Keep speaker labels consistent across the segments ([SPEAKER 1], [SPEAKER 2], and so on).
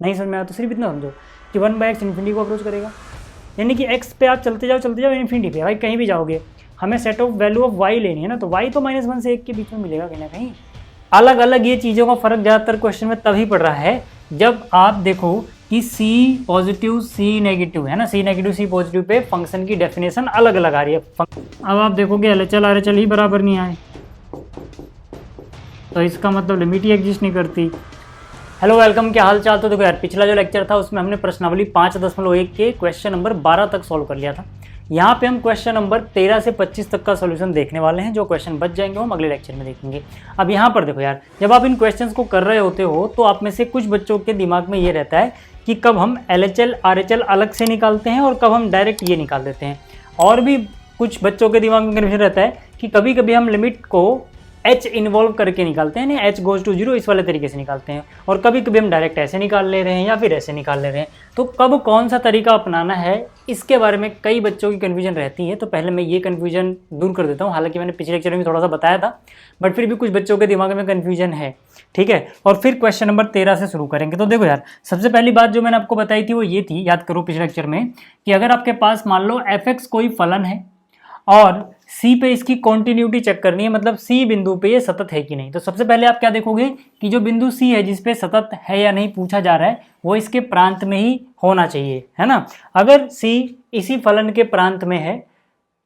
[SPEAKER 1] नहीं समझ में आया तो सिर्फ इतना समझो कि 1/x इन्फिनिटी को अप्रोच करेगा, यानी कि x पे आप चलते जाओ इन्फिनिटी पे, भाई कहीं भी जाओगे हमें set of value of y लेनी है ना, तो y तो -1 से 1 के बीच में मिलेगा कहीं ना कहीं। अलग अलग ये चीज़ों का फर्क ज़्यादातर क्वेश्चन में तभी पड़ रहा है जब आप देखो कि C पॉजिटिव C नेगेटिव है ना, C negative C positive pay function की डेफिनेशन अलग अलग आ रही है। अब आप देखोगे LHL RHL ही बराबर नहीं आए तो इसका मतलब लिमिट ही एग्जिस्ट नहीं करती। हेलो वेलकम, क्या हाल चाल। तो देखो यार, पिछला जो लेक्चर था उसमें हमने प्रश्नावली 5.1 के क्वेश्चन नंबर 12 तक सॉल्व कर लिया था। यहाँ पे हम क्वेश्चन नंबर 13 से 25 तक का सॉल्यूशन देखने वाले हैं। जो क्वेश्चन बच जाएंगे वो हम अगले लेक्चर में देखेंगे। अब यहाँ पर देखो यार, जब आप इन क्वेश्चंस को कर रहे होते हो तो आप में से कुछ बच्चों के दिमाग में ये रहता है कि कब हम LHL RHL अलग से निकालते हैं और कब हम डायरेक्ट ये निकाल देते हैं। और भी कुछ बच्चों के दिमाग में कन्फ्यूजन रहता है कि कभी कभी हम लिमिट को h इन्वॉल्व करके निकालते हैं, h गोज टू 0 इस वाले तरीके से निकालते हैं, और कभी कभी हम डायरेक्ट ऐसे निकाल ले रहे हैं या फिर ऐसे निकाल ले रहे हैं। तो कब कौन सा तरीका अपनाना है इसके बारे में कई बच्चों की कन्फ्यूजन रहती है। तो पहले मैं ये कन्फ्यूजन दूर कर देता हूँ। हालांकि मैंने पिछले लेक्चर में थोड़ा सा बताया था, बट फिर भी कुछ बच्चों के दिमाग में कन्फ्यूजन है, ठीक है। और फिर क्वेश्चन नंबर 13 से शुरू करेंगे। तो देखो यार, सबसे पहली बात जो मैंने आपको बताई थी वो ये थी, याद करो पिछले लेक्चर में, कि अगर आपके पास मान लो f(x) कोई फलन है और C पे इसकी कॉन्टिन्यूटी चेक करनी है, मतलब C बिंदु पे ये सतत है कि नहीं। तो सबसे पहले आप क्या देखोगे कि जो बिंदु C है जिस पे सतत है या नहीं पूछा जा रहा है वो इसके प्रांत में ही होना चाहिए, है ना। अगर C इसी फलन के प्रांत में है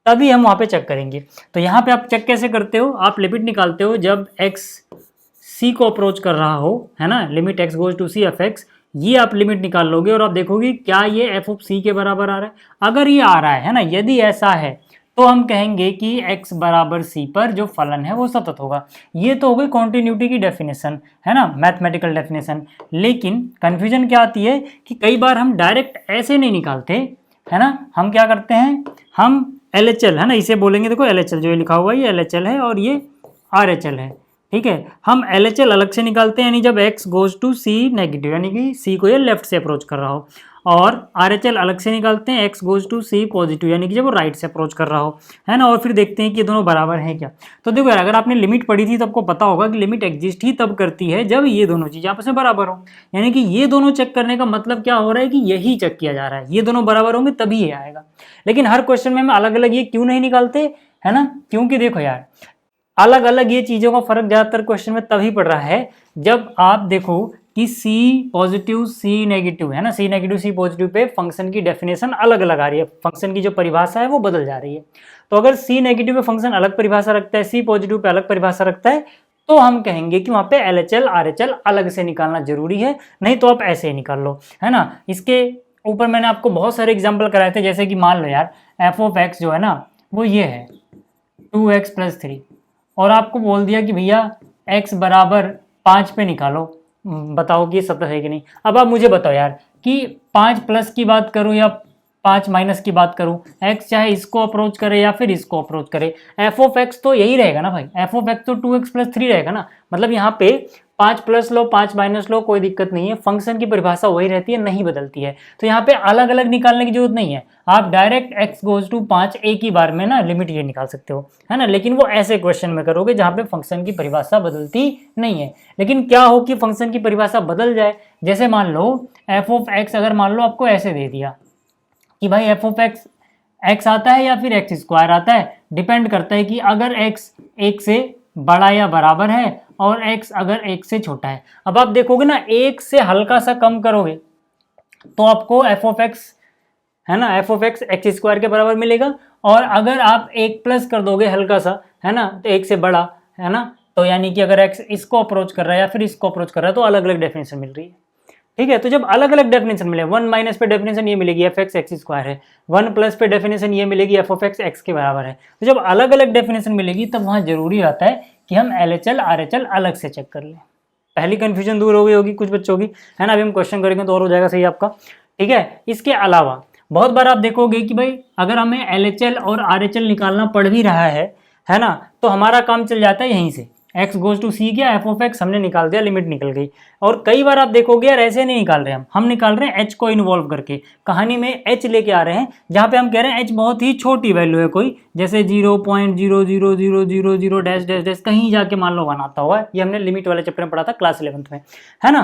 [SPEAKER 1] तभी हम वहाँ पे चेक करेंगे। तो यहाँ पे आप चेक कैसे करते हो, आप लिमिट निकालते हो जब x C को अप्रोच कर रहा हो, है ना, limit x goes to C f(x), ये आप लिमिट निकाल लोगे और आप देखोगे क्या ये f ऑफ C के बराबर आ रहा है। अगर ये आ रहा है ना, यदि ऐसा है तो हम कहेंगे कि x बराबर C पर जो फलन है वो सतत होगा। ये तो हो गई कॉन्टिन्यूटी की डेफिनेशन, है ना, मैथमेटिकल डेफिनेशन। लेकिन कन्फ्यूजन क्या आती है कि कई बार हम डायरेक्ट ऐसे नहीं निकालते, है ना। हम क्या करते हैं, हम LHL, है ना, इसे बोलेंगे, देखो LHL जो ये लिखा हुआ है ये LHL है और ये RHL है, ठीक है। हम LHL अलग से निकालते हैं, यानी जब x goes to C negative, यानी कि C को ये लेफ्ट से अप्रोच कर रहा हो, और RHL अलग से निकालते हैं x goes to C positive, यानी कि जब वो राइट से अप्रोच कर रहा हो, है ना। और फिर देखते हैं कि ये दोनों बराबर हैं क्या। तो देखो यार, अगर आपने लिमिट पढ़ी थी तो आपको पता होगा कि लिमिट एग्जिस्ट ही तब करती है जब ये दोनों चीज़ आपस में बराबर हो, यानी कि ये दोनों चेक करने का मतलब क्या हो रहा है कि यही चेक किया जा रहा है, ये दोनों बराबर होंगे तभी ये आएगा। लेकिन हर क्वेश्चन में हम अलग अलग ये क्यों नहीं निकालते, है ना, क्योंकि देखो यार, अलग अलग ये चीज़ों का फर्क ज़्यादातर क्वेश्चन में तभी पड़ रहा है जब आप देखो कि C पॉजिटिव C नेगेटिव, है ना, C negative C positive pay function की डेफिनेशन अलग अलग आ रही है, फंक्शन की जो परिभाषा है वो बदल जा रही है। तो अगर C नेगेटिव पे फंक्शन अलग परिभाषा रखता है, C पॉजिटिव पे अलग परिभाषा रखता है, तो हम कहेंगे कि वहाँ पे LHL RHL अलग से निकालना जरूरी है, नहीं तो आप ऐसे ही निकाल लो, है ना। इसके ऊपर मैंने आपको बहुत सारे एग्जाम्पल कराए थे, जैसे कि मान लो यार f ऑफ x जो है ना वो ये है 2x + 3, और आपको बोल दिया कि भैया x बराबर 5 पे निकालो, बताओ कि ये सतत है कि नहीं। अब आप मुझे बताओ यार कि 5 प्लस की बात करूं या 5 माइनस की बात करूं, x चाहे इसको अप्रोच करे या फिर इसको अप्रोच करे, f ऑफ x तो यही रहेगा ना भाई, f ऑफ x तो 2x + 3 रहेगा ना। मतलब यहाँ पे 5 प्लस लो 5 माइनस लो कोई दिक्कत नहीं है, फंक्शन की परिभाषा वही रहती है, नहीं बदलती है। तो यहाँ पे अलग अलग निकालने की जरूरत नहीं है, आप डायरेक्ट x गोज टू 5 एक ही बार में ना लिमिट ये निकाल सकते हो, है ना। लेकिन वो ऐसे क्वेश्चन में करोगे जहाँ पे फंक्शन की परिभाषा बदलती नहीं है। लेकिन क्या हो कि फंक्शन की परिभाषा बदल जाए, जैसे मान लो f ऑफ x अगर मान लो आपको ऐसे दे दिया कि भाई f ऑफ x आता है या फिर x² आता है, डिपेंड करता है कि अगर x 1 से बड़ा या बराबर है और x अगर 1 से छोटा है। अब आप देखोगे ना, 1 से हल्का सा कम करोगे तो आपको f ऑफ x, है ना, f ऑफ x x² के बराबर मिलेगा, और अगर आप 1 प्लस कर दोगे हल्का सा, है ना, तो 1 से बड़ा, है ना, तो यानी कि अगर x इसको अप्रोच कर रहा है या फिर इसको अप्रोच कर रहा है तो अलग अलग डेफिनेशन मिल रही है, ठीक है। तो जब अलग अलग डेफिनेशन मिले, 1 माइनस पे डेफिनेशन ये मिलेगी f x x² है, 1 प्लस पे डेफिनेशन ये मिलेगी f ऑफ x x के बराबर है। तो जब अलग अलग डेफिनेशन मिलेगी तब वहाँ जरूरी आता है कि हम LHL RHL अलग से चेक कर लें। पहली कंफ्यूजन दूर हो गई होगी कुछ बच्चों की, है ना। अभी हम क्वेश्चन करेंगे तो और हो जाएगा सही आपका, ठीक है। इसके अलावा बहुत बार आप देखोगे कि भाई अगर हमें LHL और RHL निकालना पड़ भी रहा है ना, तो हमारा काम चल जाता है यहीं से, x गोज टू C गया, f ऑफ x हमने निकाल दिया, लिमिट निकल गई। और कई बार आप देखोगे यार ऐसे नहीं निकाल रहे हम निकाल रहे हैं h को इन्वॉल्व करके, कहानी में h लेके आ रहे हैं, जहाँ पे हम कह रहे हैं h बहुत ही छोटी वैल्यू है कोई, जैसे 0.00000 डैश डैश डैश कहीं जाके मान लो 1 आता हुआ, ये हमने लिमिट वाले चैप्टर में पढ़ा था क्लास 11th में, है ना।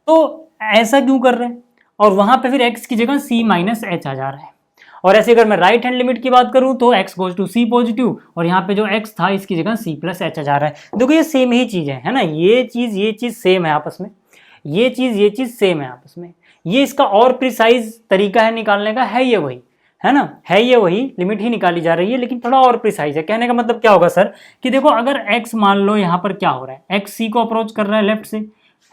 [SPEAKER 1] तो ऐसा क्यों कर रहे हैं, और वहां पे फिर x की जगह c माइनस एच आ जा रहा है। और ऐसे अगर मैं राइट हैंड लिमिट की बात करूं तो x goes to c positive, और यहाँ पे जो x था इसकी जगह c प्लस एच आ जा रहा है। देखो ये सेम ही चीज है ना, ये चीज सेम है आपस में, ये चीज सेम है आपस में। ये इसका और प्रिसाइज तरीका है निकालने का, है ये वही, है ना, है ये वही, लिमिट ही निकाली जा रही है लेकिन थोड़ा और प्रिसाइज है। कहने का मतलब क्या होगा सर कि देखो अगर x मान लो यहाँ पर क्या हो रहा है, x c को अप्रोच कर रहा है लेफ्ट से,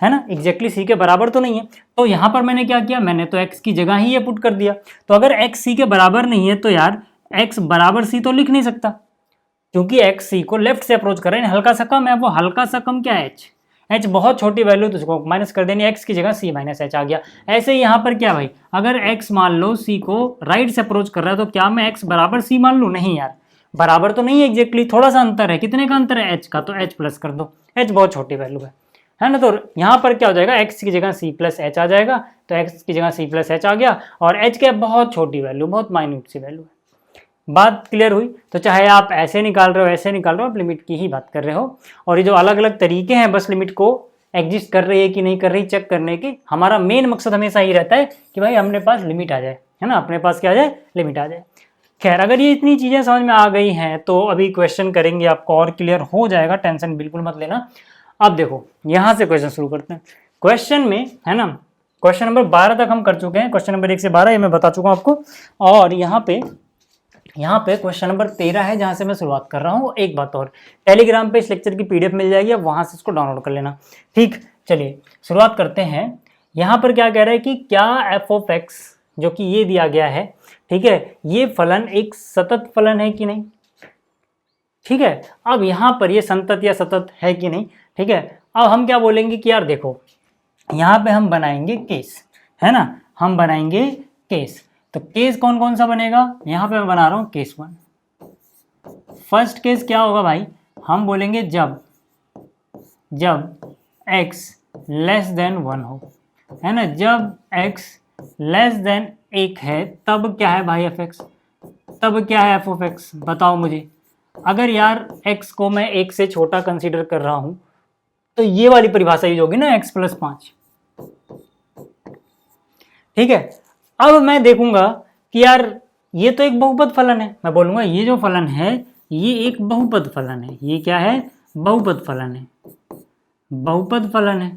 [SPEAKER 1] है ना, एग्जैक्टली c के बराबर तो नहीं है, तो यहाँ पर मैंने क्या किया, मैंने तो x की जगह ही ये पुट कर दिया। तो अगर x c के बराबर नहीं है तो यार x बराबर c तो लिख नहीं सकता, क्योंकि x c को लेफ्ट से अप्रोच कर रहे हैं, हल्का सा कम है, वो हल्का सा कम क्या है h बहुत छोटी वैल्यू, तो उसको माइनस कर देनी, x की जगह c माइनस एच आ गया। ऐसे ही यहाँ पर क्या भाई, अगर x मान लो c को राइट से अप्रोच कर रहा है तो क्या मैं x बराबर c मान लूँ, नहीं यार, बराबर तो नहीं है एग्जैक्टली, थोड़ा सा अंतर है, कितने का अंतर है, h का, तो h प्लस कर दो, h बहुत छोटी वैल्यू है ना। तो यहाँ पर क्या हो जाएगा, x की जगह c प्लस एच आ जाएगा, तो x की जगह c प्लस एच आ गया, और h क्या बहुत छोटी वैल्यू, बहुत माइन्यूट सी वैल्यू है। बात क्लियर हुई। तो चाहे आप ऐसे निकाल रहे हो ऐसे निकाल रहे हो, आप लिमिट की ही बात कर रहे हो, और ये जो अलग अलग तरीके हैं बस लिमिट को एग्जिस्ट कर रही है कि नहीं कर रही चेक करने की, हमारा मेन मकसद हमेशा ही रहता है कि भाई अपने पास लिमिट आ जाए, है ना, अपने पास क्या आ जाए, लिमिट आ जाए। खैर अगर ये इतनी चीज़ें समझ में आ गई हैं तो अभी क्वेश्चन करेंगे, आपको और क्लियर हो जाएगा, टेंशन बिल्कुल मत लेना। अब देखो यहाँ से क्वेश्चन शुरू करते हैं। क्वेश्चन में है ना, क्वेश्चन नंबर 12 तक हम कर चुके हैं, क्वेश्चन नंबर 1 से 12 ये मैं बता चुका हूँ आपको, और यहाँ पे क्वेश्चन नंबर 13 है जहाँ से मैं शुरुआत कर रहा हूँ। एक बात और, टेलीग्राम पे इस लेक्चर की पीडीएफ मिल जाएगी, अब वहाँ से इसको डाउनलोड कर लेना, ठीक। चलिए शुरुआत करते हैं। यहाँ पर क्या कह रहा है कि क्या एफ ऑफ एक्स जो कि ये दिया गया है, ठीक है, ये फलन एक सतत फलन है कि नहीं, ठीक है। अब यहाँ पर ये संतत या सतत है कि नहीं, ठीक है। अब हम क्या बोलेंगे कि यार देखो यहाँ पे हम बनाएंगे केस, है ना, हम बनाएंगे केस। तो केस कौन कौन सा बनेगा, यहाँ पे मैं बना रहा हूँ केस 1। फर्स्ट केस क्या होगा भाई, हम बोलेंगे जब x लेस देन 1 हो, है ना, जब x लेस देन 1 है तब क्या है भाई एफ एक्स, तब क्या है एफ ऑफ एक्स, बताओ मुझे। अगर यार x को मैं 1 से छोटा कंसीडर कर रहा हूँ तो ये वाली परिभाषा यूज होगी ना, x प्लस 5, ठीक है। अब मैं देखूंगा कि यार ये तो एक बहुपद फलन है, मैं बोलूंगा ये जो फलन है ये एक बहुपद फलन है, ये क्या है, बहुपद फलन है, बहुपद फलन है,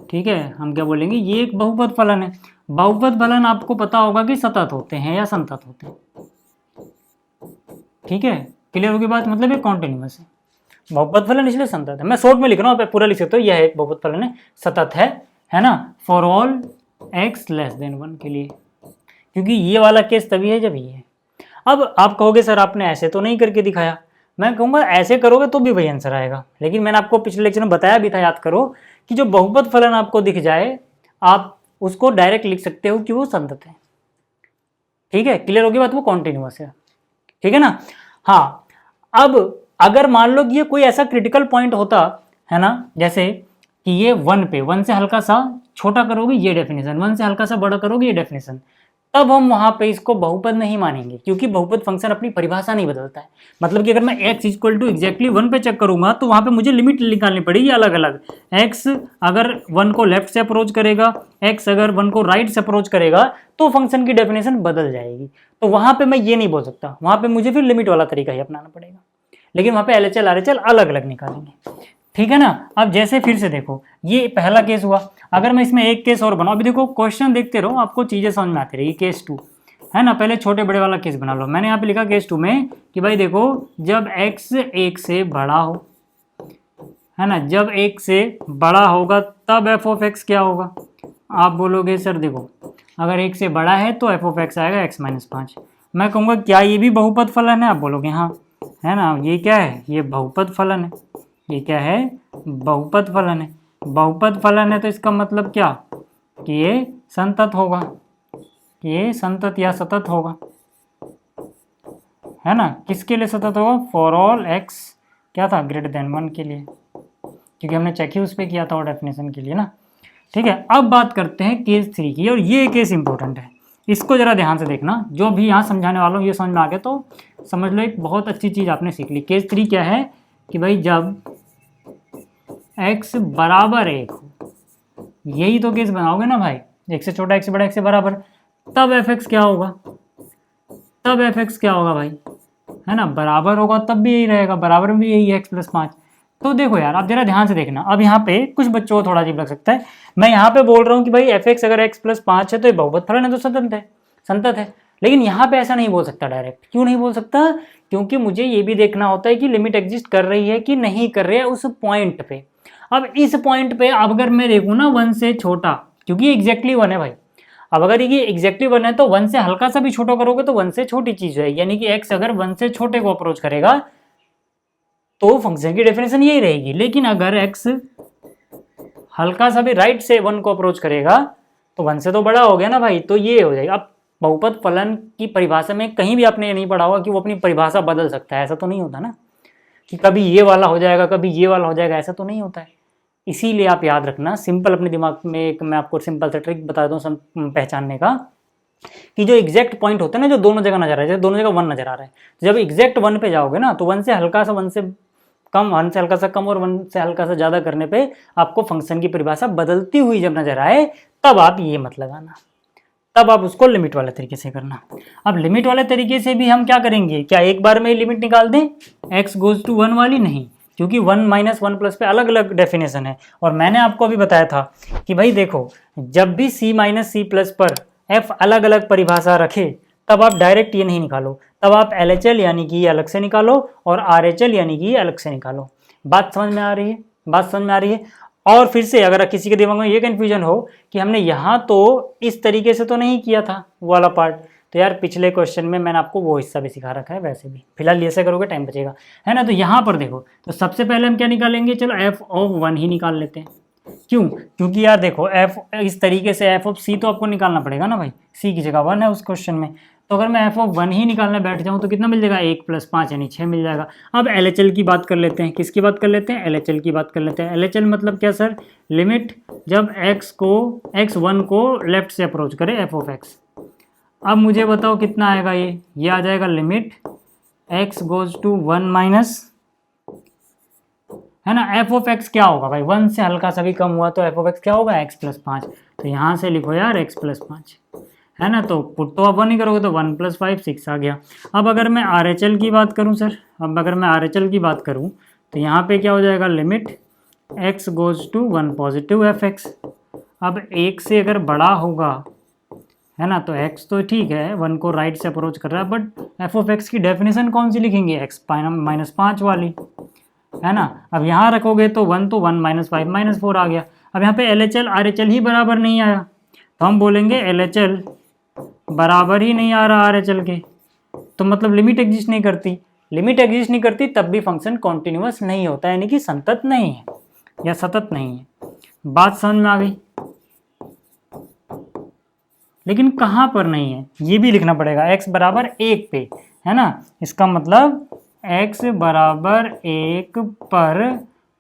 [SPEAKER 1] ठीक है। हम क्या बोलेंगे, ये एक बहुपद फलन है। बहुपद फलन आपको पता होगा कि सतत होते हैं या संतत होते हैं, ठीक है, क्लियर होगी बात, मतलब ये कॉन्टिन्यूअस है, बहुपद फलन इसलिए संतत है। मैं शॉर्ट में लिख रहा हूँ, आप पूरा लिख सकते हो, यह एक बहुपद फलन है, सतत है ना, for all x less than 1 के लिए, क्योंकि ये वाला केस तभी है जब ये है। अब आप कहोगे सर आपने ऐसे तो नहीं करके दिखाया, मैं कहूँगा ऐसे करोगे तो भी वही आंसर आएगा, लेकिन मैंने आपको पिछले लेक्चर में बताया भी था, याद करो, कि जो बहुपद फलन आपको दिख जाए आप उसको डायरेक्ट लिख सकते हो कि वो संतत है, ठीक है, क्लियर होगी बात, वो कॉन्टिन्यूअस है, ठीक है ना। हाँ, अब अगर मान लो कि ये कोई ऐसा क्रिटिकल पॉइंट होता है ना, जैसे कि ये 1 से हल्का सा छोटा करोगे ये डेफिनेशन, 1 से हल्का सा बड़ा करोगे ये डेफिनेशन, तब हम वहां पे इसको बहुपद नहीं मानेंगे, क्योंकि बहुपद फंक्शन अपनी परिभाषा नहीं बदलता है। मतलब कि अगर मैं x इक्वल टू एग्जैक्टली 1 पे चेक करूंगा तो वहां पे मुझे लिमिट निकालनी पड़ेगी अलग अलग, x अगर 1 को लेफ्ट से अप्रोच करेगा, x अगर 1 को राइट से अप्रोच करेगा तो फंक्शन की डेफिनेशन बदल जाएगी। तो वहां पे मैं ये नहीं बोल सकता, वहां पे मुझे फिर लिमिट वाला तरीका ही अपनाना पड़ेगा, लेकिन वहां पे LHL RHL अलग अलग निकालेंगे, ठीक है ना। अब जैसे फिर से देखो, ये पहला केस हुआ, अगर मैं इसमें एक केस और बनाऊं, अभी देखो क्वेश्चन देखते रहो, आपको चीजें समझ में आती रहेगी। केस 2 है ना, पहले छोटे बड़े वाला केस बना लो। मैंने यहाँ पे लिखा केस 2 में कि भाई देखो जब x 1 से बड़ा हो, है ना, जब 1 से बड़ा होगा तब एफ ऑफ एक्स क्या होगा। आप बोलोगे सर देखो अगर 1 से बड़ा है तो एफ ऑफ एक्स आएगा x माइनस 5। मैं कहूँगा क्या ये भी बहुपद फलन है, आप बोलोगे हाँ, है ना, ये क्या है, ये बहुपद फलन है, ये क्या है, बहुपद फलन है। बहुपद फलन है तो इसका मतलब क्या कि ये संतत होगा, ये संतत या सतत होगा, है ना। किसके लिए सतत होगा, फॉर ऑल x क्या था, ग्रेटर देन 1 के लिए, क्योंकि हमने चेक ही उस पर किया था और डेफिनेशन के लिए ना, ठीक है। अब बात करते हैं केस 3 की, और ये केस इंपॉर्टेंट है, इसको जरा ध्यान से देखना। जो भी यहाँ समझाने वाला हूँ ये समझ में आ गया तो समझ लो एक बहुत अच्छी चीज़ आपने सीख ली। केस 3 क्या है कि भाई जब x बराबर 1 हो, यही तो केस बनाओगे ना भाई, एक से छोटा एक से बड़ा एक से बराबर, तब एफ एक्स क्या होगा, तब एफ एक्स क्या होगा भाई, है ना, बराबर होगा तब भी यही रहेगा, बराबर में भी यही है x+5। तो देखो यार आप जरा ध्यान से देखना, अब यहाँ पे कुछ बच्चों को थोड़ा अजीब लग सकता है, मैं यहाँ पे बोल रहा हूँ कि भाई एफ एक्स अगर x+5 है तो ये बहुपद फलन है, तो संतत है। लेकिन यहाँ पे ऐसा नहीं बोल सकता डायरेक्ट, क्यों नहीं बोल सकता, क्योंकि मुझे ये भी देखना होता है कि लिमिट एग्जिस्ट कर रही है कि नहीं कर रही है उस पॉइंट पे। अब इस पॉइंट पे अब अगर मैं देखूँ ना 1 से छोटा, क्योंकि एग्जैक्टली 1 है भाई, अब अगर ये एग्जैक्टली 1 है तो 1 से हल्का सा भी छोटा करोगे तो 1 से छोटी चीज है, यानी कि x अगर 1 से छोटे को अप्रोच करेगा तो फंक्शन की डेफिनेशन यही रहेगी। लेकिन अगर x हल्का सा भी राइट से 1 को अप्रोच करेगा तो 1 से तो बड़ा हो गया ना भाई, तो ये हो जाएगा। अब बहुपद फलन की परिभाषा में कहीं भी आपने ये नहीं पढ़ा होगा कि वो अपनी परिभाषा बदल सकता है, ऐसा तो नहीं होता ना कि कभी ये वाला हो जाएगा कभी ये वाला हो जाएगा, ऐसा तो नहीं होता है। इसीलिए आप याद रखना, सिंपल अपने दिमाग में एक मैं आपको सिंपल सा ट्रिक बता दूं पहचानने का, कि जो एग्जैक्ट पॉइंट होता है ना, जो दोनों जगह नजर आ रहा है, जैसे दोनों जगह 1 नजर आ रहा है, तो जब एग्जैक्ट 1 पे जाओगे ना तो 1 से हल्का सा 1 से कम, 1 से हल्का सा कम और 1 से हल्का सा ज़्यादा करने पे आपको फंक्शन की परिभाषा बदलती हुई जब नजर आए तब आप ये मत लगाना, तब आप उसको लिमिट वाले तरीके से करना। अब लिमिट वाले तरीके से भी हम क्या करेंगे, क्या एक बार में लिमिट निकाल दें x गोज टू 1 वाली, नहीं, क्योंकि 1 - 1 प्लस पे अलग अलग डेफिनेशन है। और मैंने आपको अभी बताया था कि भाई देखो, जब भी c - c प्लस पर f अलग अलग परिभाषा रखे तब आप डायरेक्ट ये नहीं निकालो, तब आप LHL यानी कि ये अलग से निकालो और RHL यानी कि ये अलग से निकालो। बात समझ में आ रही है, बात समझ में आ रही है। और फिर से अगर किसी के दिमाग में ये कन्फ्यूजन हो कि हमने यहाँ तो इस तरीके से तो नहीं किया था वो वाला पार्ट, तो यार पिछले क्वेश्चन में मैंने आपको वो हिस्सा भी सिखा रखा है, वैसे भी फिलहाल ऐसे करोगे टाइम बचेगा, है ना। तो यहाँ पर देखो, तो सबसे पहले हम क्या निकालेंगे, चलो f(1) ही निकाल लेते हैं। क्यों, क्योंकि यार देखो f इस तरीके से f(c) तो आपको निकालना पड़ेगा ना भाई, c की जगह 1 है उस क्वेश्चन में, तो अगर मैं f(1) ही निकालने बैठ जाऊँ तो कितना मिल जाएगा, 1 + 5 यानी 6 मिल जाएगा। अब LHL की बात कर लेते हैं, किसकी बात कर लेते हैं, LHL की बात कर लेते हैं। LHL मतलब क्या सर, लिमिट जब x1 को लेफ्ट से अप्रोच करे f(x). अब मुझे बताओ कितना आएगा, ये आ जाएगा limit x goes to 1 minus, है ना, f(x) क्या होगा भाई, 1 से हल्का सा भी कम हुआ तो f(x) क्या होगा, x+5। तो यहाँ से लिखो यार x+5, है ना, तो पुट तो आप 1 ही करोगे तो 1 + 5 6 आ गया। अब अगर मैं RHL की बात करूँ सर, अब अगर मैं RHL की बात करूँ तो यहाँ पे क्या हो जाएगा, limit x goes to 1 positive f(x). अब 1 से अगर बड़ा होगा, है ना, तो x तो ठीक है 1 को राइट से अप्रोच कर रहा है, बट f(x) की डेफिनेशन कौन सी लिखेंगे, x - 5 वाली, है ना। अब यहाँ रखोगे तो 1 तो 1 - 5 - 4 आ गया। अब यहाँ पे LHL RHL ही बराबर नहीं आया तो हम बोलेंगे LHL बराबर ही नहीं आ रहा RHL के, तो मतलब लिमिट एग्जिस्ट नहीं करती। लिमिट एग्जिस्ट नहीं करती तब भी फंक्शन कॉन्टिन्यूअस नहीं होता, यानी कि संतत नहीं है या सतत नहीं है। बात समझ में आ गई। लेकिन कहाँ पर नहीं है ये भी लिखना पड़ेगा, x बराबर 1 पे, है ना, इसका मतलब x बराबर 1 पर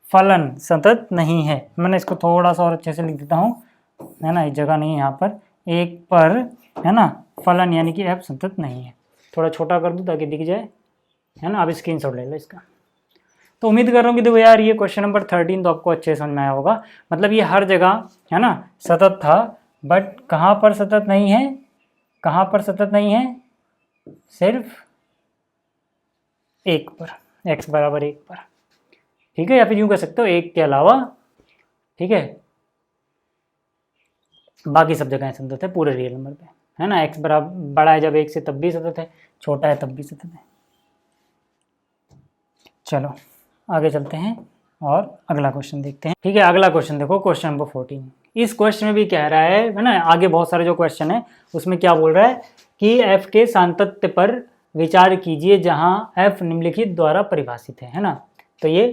[SPEAKER 1] फलन सतत नहीं है। मैंने इसको थोड़ा सा और अच्छे से लिख देता हूँ, है ना, इस जगह नहीं है, यहाँ पर 1 पर, है ना, फलन यानी कि f सतत नहीं है। थोड़ा छोटा कर दूँ ताकि दिख जाए, है ना। अब स्क्रीनशॉट ले लो इसका। तो उम्मीद कर रहा हूँ कि देखो यार ये क्वेश्चन नंबर 13 तो आपको अच्छे समझ में आया होगा। मतलब ये हर जगह, है ना, सतत था, बट कहाँ पर सतत नहीं है, कहाँ पर सतत नहीं है, सिर्फ 1 पर, x बराबर 1 पर, ठीक है, या फिर यूँ कह सकते हो 1 के अलावा, ठीक है, बाकी सब जगह सतत है पूरे रियल नंबर पे, है ना। x बराबर बड़ा है जब 1 से तब भी सतत है, छोटा है तब भी सतत है। चलो आगे चलते हैं और अगला क्वेश्चन देखते हैं, ठीक है। अगला क्वेश्चन देखो, क्वेश्चन नंबर 14। इस क्वेश्चन में भी कह रहा है ना, आगे बहुत सारे जो क्वेश्चन है उसमें क्या बोल रहा है कि f के सांतत्य पर विचार कीजिए जहां f निम्नलिखित द्वारा परिभाषित है ना। तो ये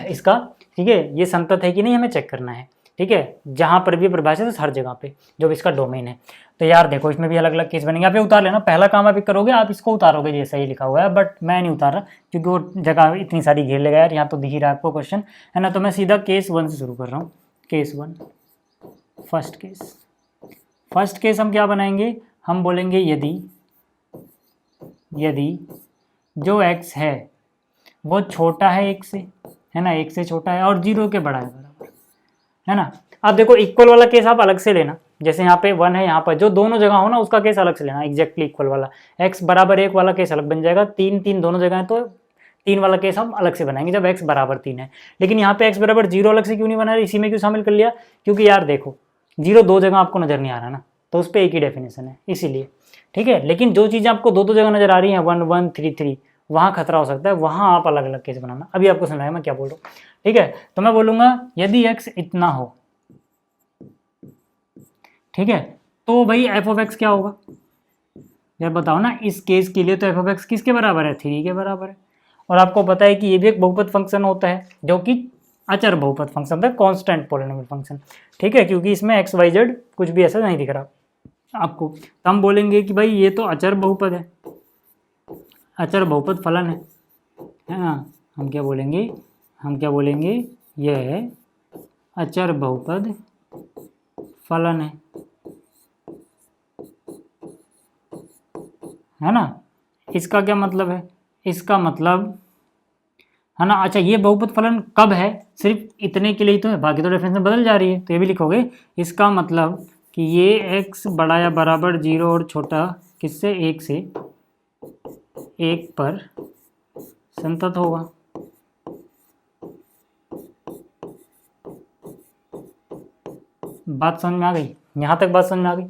[SPEAKER 1] इसका, ठीक है, ये संतत है कि नहीं हमें चेक करना है, ठीक है, जहां पर भी परिभाषित है हर जगह पे जो भी इसका डोमेन है। तो यार देखो इसमें भी अलग अलग केस बनेंगे, आप ये उतार लेना, पहला काम आप करोगे, आप इसको उतारोगे जैसा ही लिखा हुआ है, बट मैं नहीं उतार रहा क्योंकि वो जगह इतनी सारी घेर लेगा यार, यहाँ तो दिख ही रहा है आपको क्वेश्चन, है ना। तो मैं सीधा केस 1 से शुरू कर रहा हूँ। केस 1, फर्स्ट केस हम क्या बनाएंगे, हम बोलेंगे यदि जो x है वो छोटा है 1 से, है ना, 1 से छोटा है और 0 के बड़ा है बराबर, है ना। अब देखो इक्वल वाला केस आप अलग से लेना, जैसे यहाँ पे 1 है, यहाँ पर जो दोनों जगह हो ना उसका केस अलग से लेना, एग्जैक्टली इक्वल वाला। x बराबर 1 वाला केस अलग बन जाएगा, 3 3 दोनों जगह है तो 3 वाला केस हम अलग से बनाएंगे जब x बराबर 3 है। लेकिन यहाँ पे x बराबर 0 अलग से क्यों नहीं बना रहे, इसी में क्यों शामिल कर लिया, क्योंकि यार देखो 0 दो जगह आपको नजर नहीं आ रहा ना, तो उस पर एक ही डेफिनेशन है इसीलिए, ठीक है। लेकिन जो चीज़ें आपको दो जगह नजर आ रही हैं 1 1 3 3, वहाँ खतरा हो सकता है, वहाँ आप अलग अलग केस बनाना। अभी आपको समझ आया मैं क्या बोल रहा हूँ, ठीक है। तो मैं बोलूँगा यदि x इतना हो, ठीक है, तो भाई एफ ऑफ एक्स क्या होगा यार बताओ ना। इस केस के लिए तो एफ ऑफ एक्स किसके बराबर है, 3 के बराबर है। और आपको पता है कि ये भी एक बहुपद फंक्शन होता है जो कि अचर बहुपद फंक्शन होता है, कांस्टेंट पॉलिनोमियल फंक्शन, ठीक है, क्योंकि इसमें एक्स वाई जेड कुछ भी ऐसा नहीं दिख रहा आपको। तो हम बोलेंगे कि भाई ये तो अचर बहुपद है, अचर बहुपद फलन है ना। हम क्या बोलेंगे, यह है अचर बहुपद फलन है ना। इसका क्या मतलब है, इसका मतलब है ना, अच्छा ये बहुपद फलन कब है, सिर्फ इतने के लिए तो है, बाकी तो डेफिनेशन बदल जा रही है, तो ये भी लिखोगे। इसका मतलब कि ये x बड़ा या बराबर 0 और छोटा किससे, 1 से 1 पर संतत होगा। बात समझ में आ गई, यहाँ तक बात समझ में आ गई,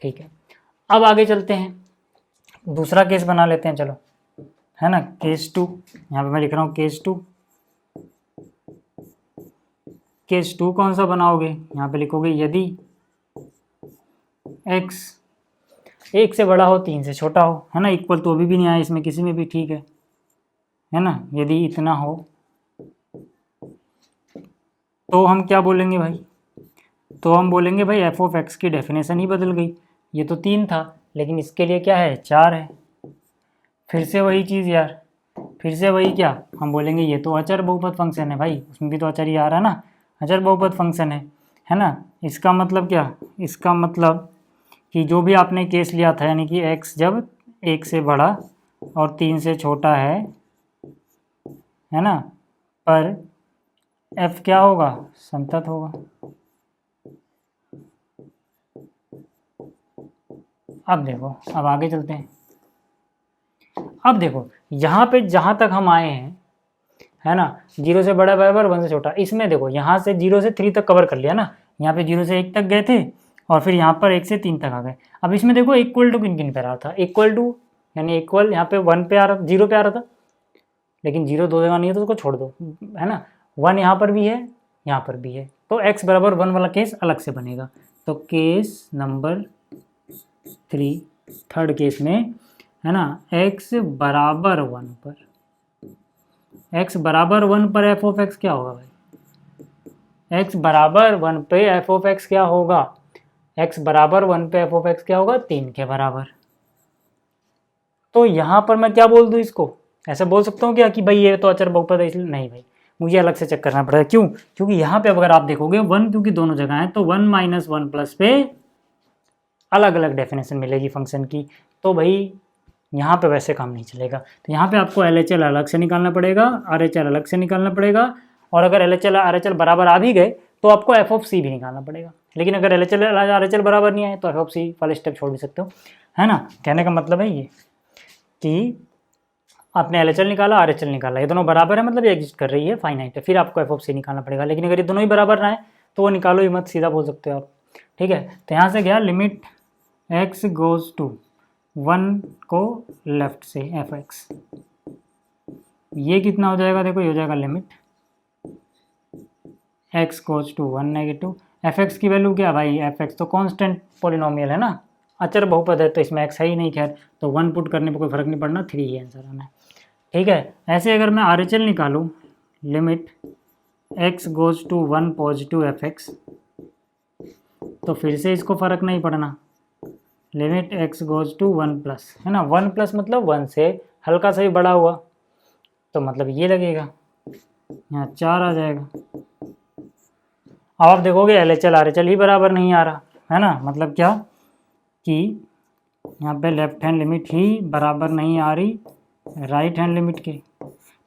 [SPEAKER 1] ठीक है। अब आगे चलते हैं, दूसरा केस बना लेते हैं, चलो, है ना। केस 2, यहाँ पे मैं लिख रहा हूँ केस 2। केस 2 कौन सा बनाओगे, यहाँ पे लिखोगे यदि x 1 से बड़ा हो 3 से छोटा हो, है ना। इक्वल तो अभी भी नहीं आया इसमें किसी में भी, ठीक है ना। यदि इतना हो तो हम क्या बोलेंगे भाई, तो हम बोलेंगे भाई एफ ऑफ एक्स की डेफिनेशन ही बदल गई। ये तो 3 था लेकिन इसके लिए क्या है, 4 है। फिर से वही चीज़ यार, फिर से वही क्या, हम बोलेंगे ये तो अचर बहुपद फंक्शन है भाई, उसमें भी तो अचर ही आ रहा है ना, अचर बहुपद फंक्शन है ना। इसका मतलब क्या, इसका मतलब कि जो भी आपने केस लिया था, यानी कि x जब 1 से बड़ा और 3 से छोटा है ना, पर f क्या होगा, संतत होगा। अब देखो, अब आगे चलते हैं। अब देखो यहाँ पे जहाँ तक हम आए हैं, है ना, 0 से बड़ा बराबर 1 से छोटा, इसमें देखो यहाँ से 0 से 3 तक कवर कर लिया ना, यहाँ पे 0 से 1 तक गए थे और फिर यहाँ पर 1 से 3 तक आ गए। अब इसमें देखो इक्वल टू किन किन पे आ रहा था, इक्वल टू यानी इक्वल यहाँ पे 1 पे आ रहा, 0 पे आ रहा था, लेकिन 0 दो जगह नहीं है तो उसको छोड़ दो, है ना। 1 यहाँ पर भी है, यहाँ पर भी है, तो x बराबर 1 वाला केस अलग से बनेगा। तो केस नंबर 3, थर्ड केस में, है ना, x बराबर 1 पर, x बराबर 1 पर एफ ऑफ एक्स क्या होगा भाई, x बराबर 1 पे एफ ऑफ एक्स क्या होगा, x बराबर 1 पे एफ ऑफ एक्स क्या होगा, 3 के बराबर। तो यहाँ पर मैं क्या बोल दूँ इसको, ऐसे बोल सकता हूँ क्या कि भाई ये तो अचर बहुपद है, इसलिए नहीं भाई, मुझे अलग से चेक करना पड़ेगा। क्यों, क्योंकि यहाँ पे अगर आप देखोगे 1, क्योंकि दोनों जगह है, तो 1 - 1 प्लस पे अलग अलग डेफिनेशन मिलेगी फंक्शन की, तो भाई यहाँ पे वैसे काम नहीं चलेगा। तो यहाँ पे आपको LHL अलग से निकालना पड़ेगा, RHL अलग से निकालना पड़ेगा, और अगर LHL RHL बराबर आ भी गए तो आपको एफ ऑफ सी भी निकालना पड़ेगा। लेकिन अगर LHL RHL बराबर नहीं आए तो एफ ऑफ सी वाले स्टेप छोड़ भी सकते हो, है ना। कहने का मतलब है ये कि आपने LHL निकाला, RHL निकाला, ये दोनों बराबर है, मतलब ये एग्जिस्ट कर रही है, फाइनाइट है, फिर आपको एफ ऑफ सी निकालना पड़ेगा। लेकिन अगर ये दोनों ही बराबर ना है तो वो निकालो ही मत, सीधा बोल सकते हो आप, ठीक है। तो यहाँ से गया लिमिट x गोज़ टू 1 को लेफ्ट से एफ एक्स, ये कितना हो जाएगा, देखो ये हो जाएगा limit x goes to 1 negative, f x की वैल्यू क्या भाई, एफ एक्स तो कांस्टेंट पॉलिनोमियल है ना, अचर बहुपद है, तो इसमें x है ही नहीं, खैर तो 1 पुट करने पर कोई फर्क नहीं पड़ना, 3 ही आंसर आना है, ठीक है। ऐसे अगर मैं RHL निकालूँ, limit x goes to 1 positive f x, तो फिर से इसको फ़र्क नहीं पड़ना, limit x goes to 1 plus, है ना, 1 प्लस मतलब 1 से हल्का सा ही बड़ा हुआ, तो मतलब ये लगेगा, यहाँ 4 आ जाएगा। अब आप देखोगे LHL RHL ही बराबर नहीं आ रहा, है ना, मतलब क्या कि यहाँ पे लेफ्ट हैंड लिमिट ही बराबर नहीं आ रही राइट हैंड लिमिट के,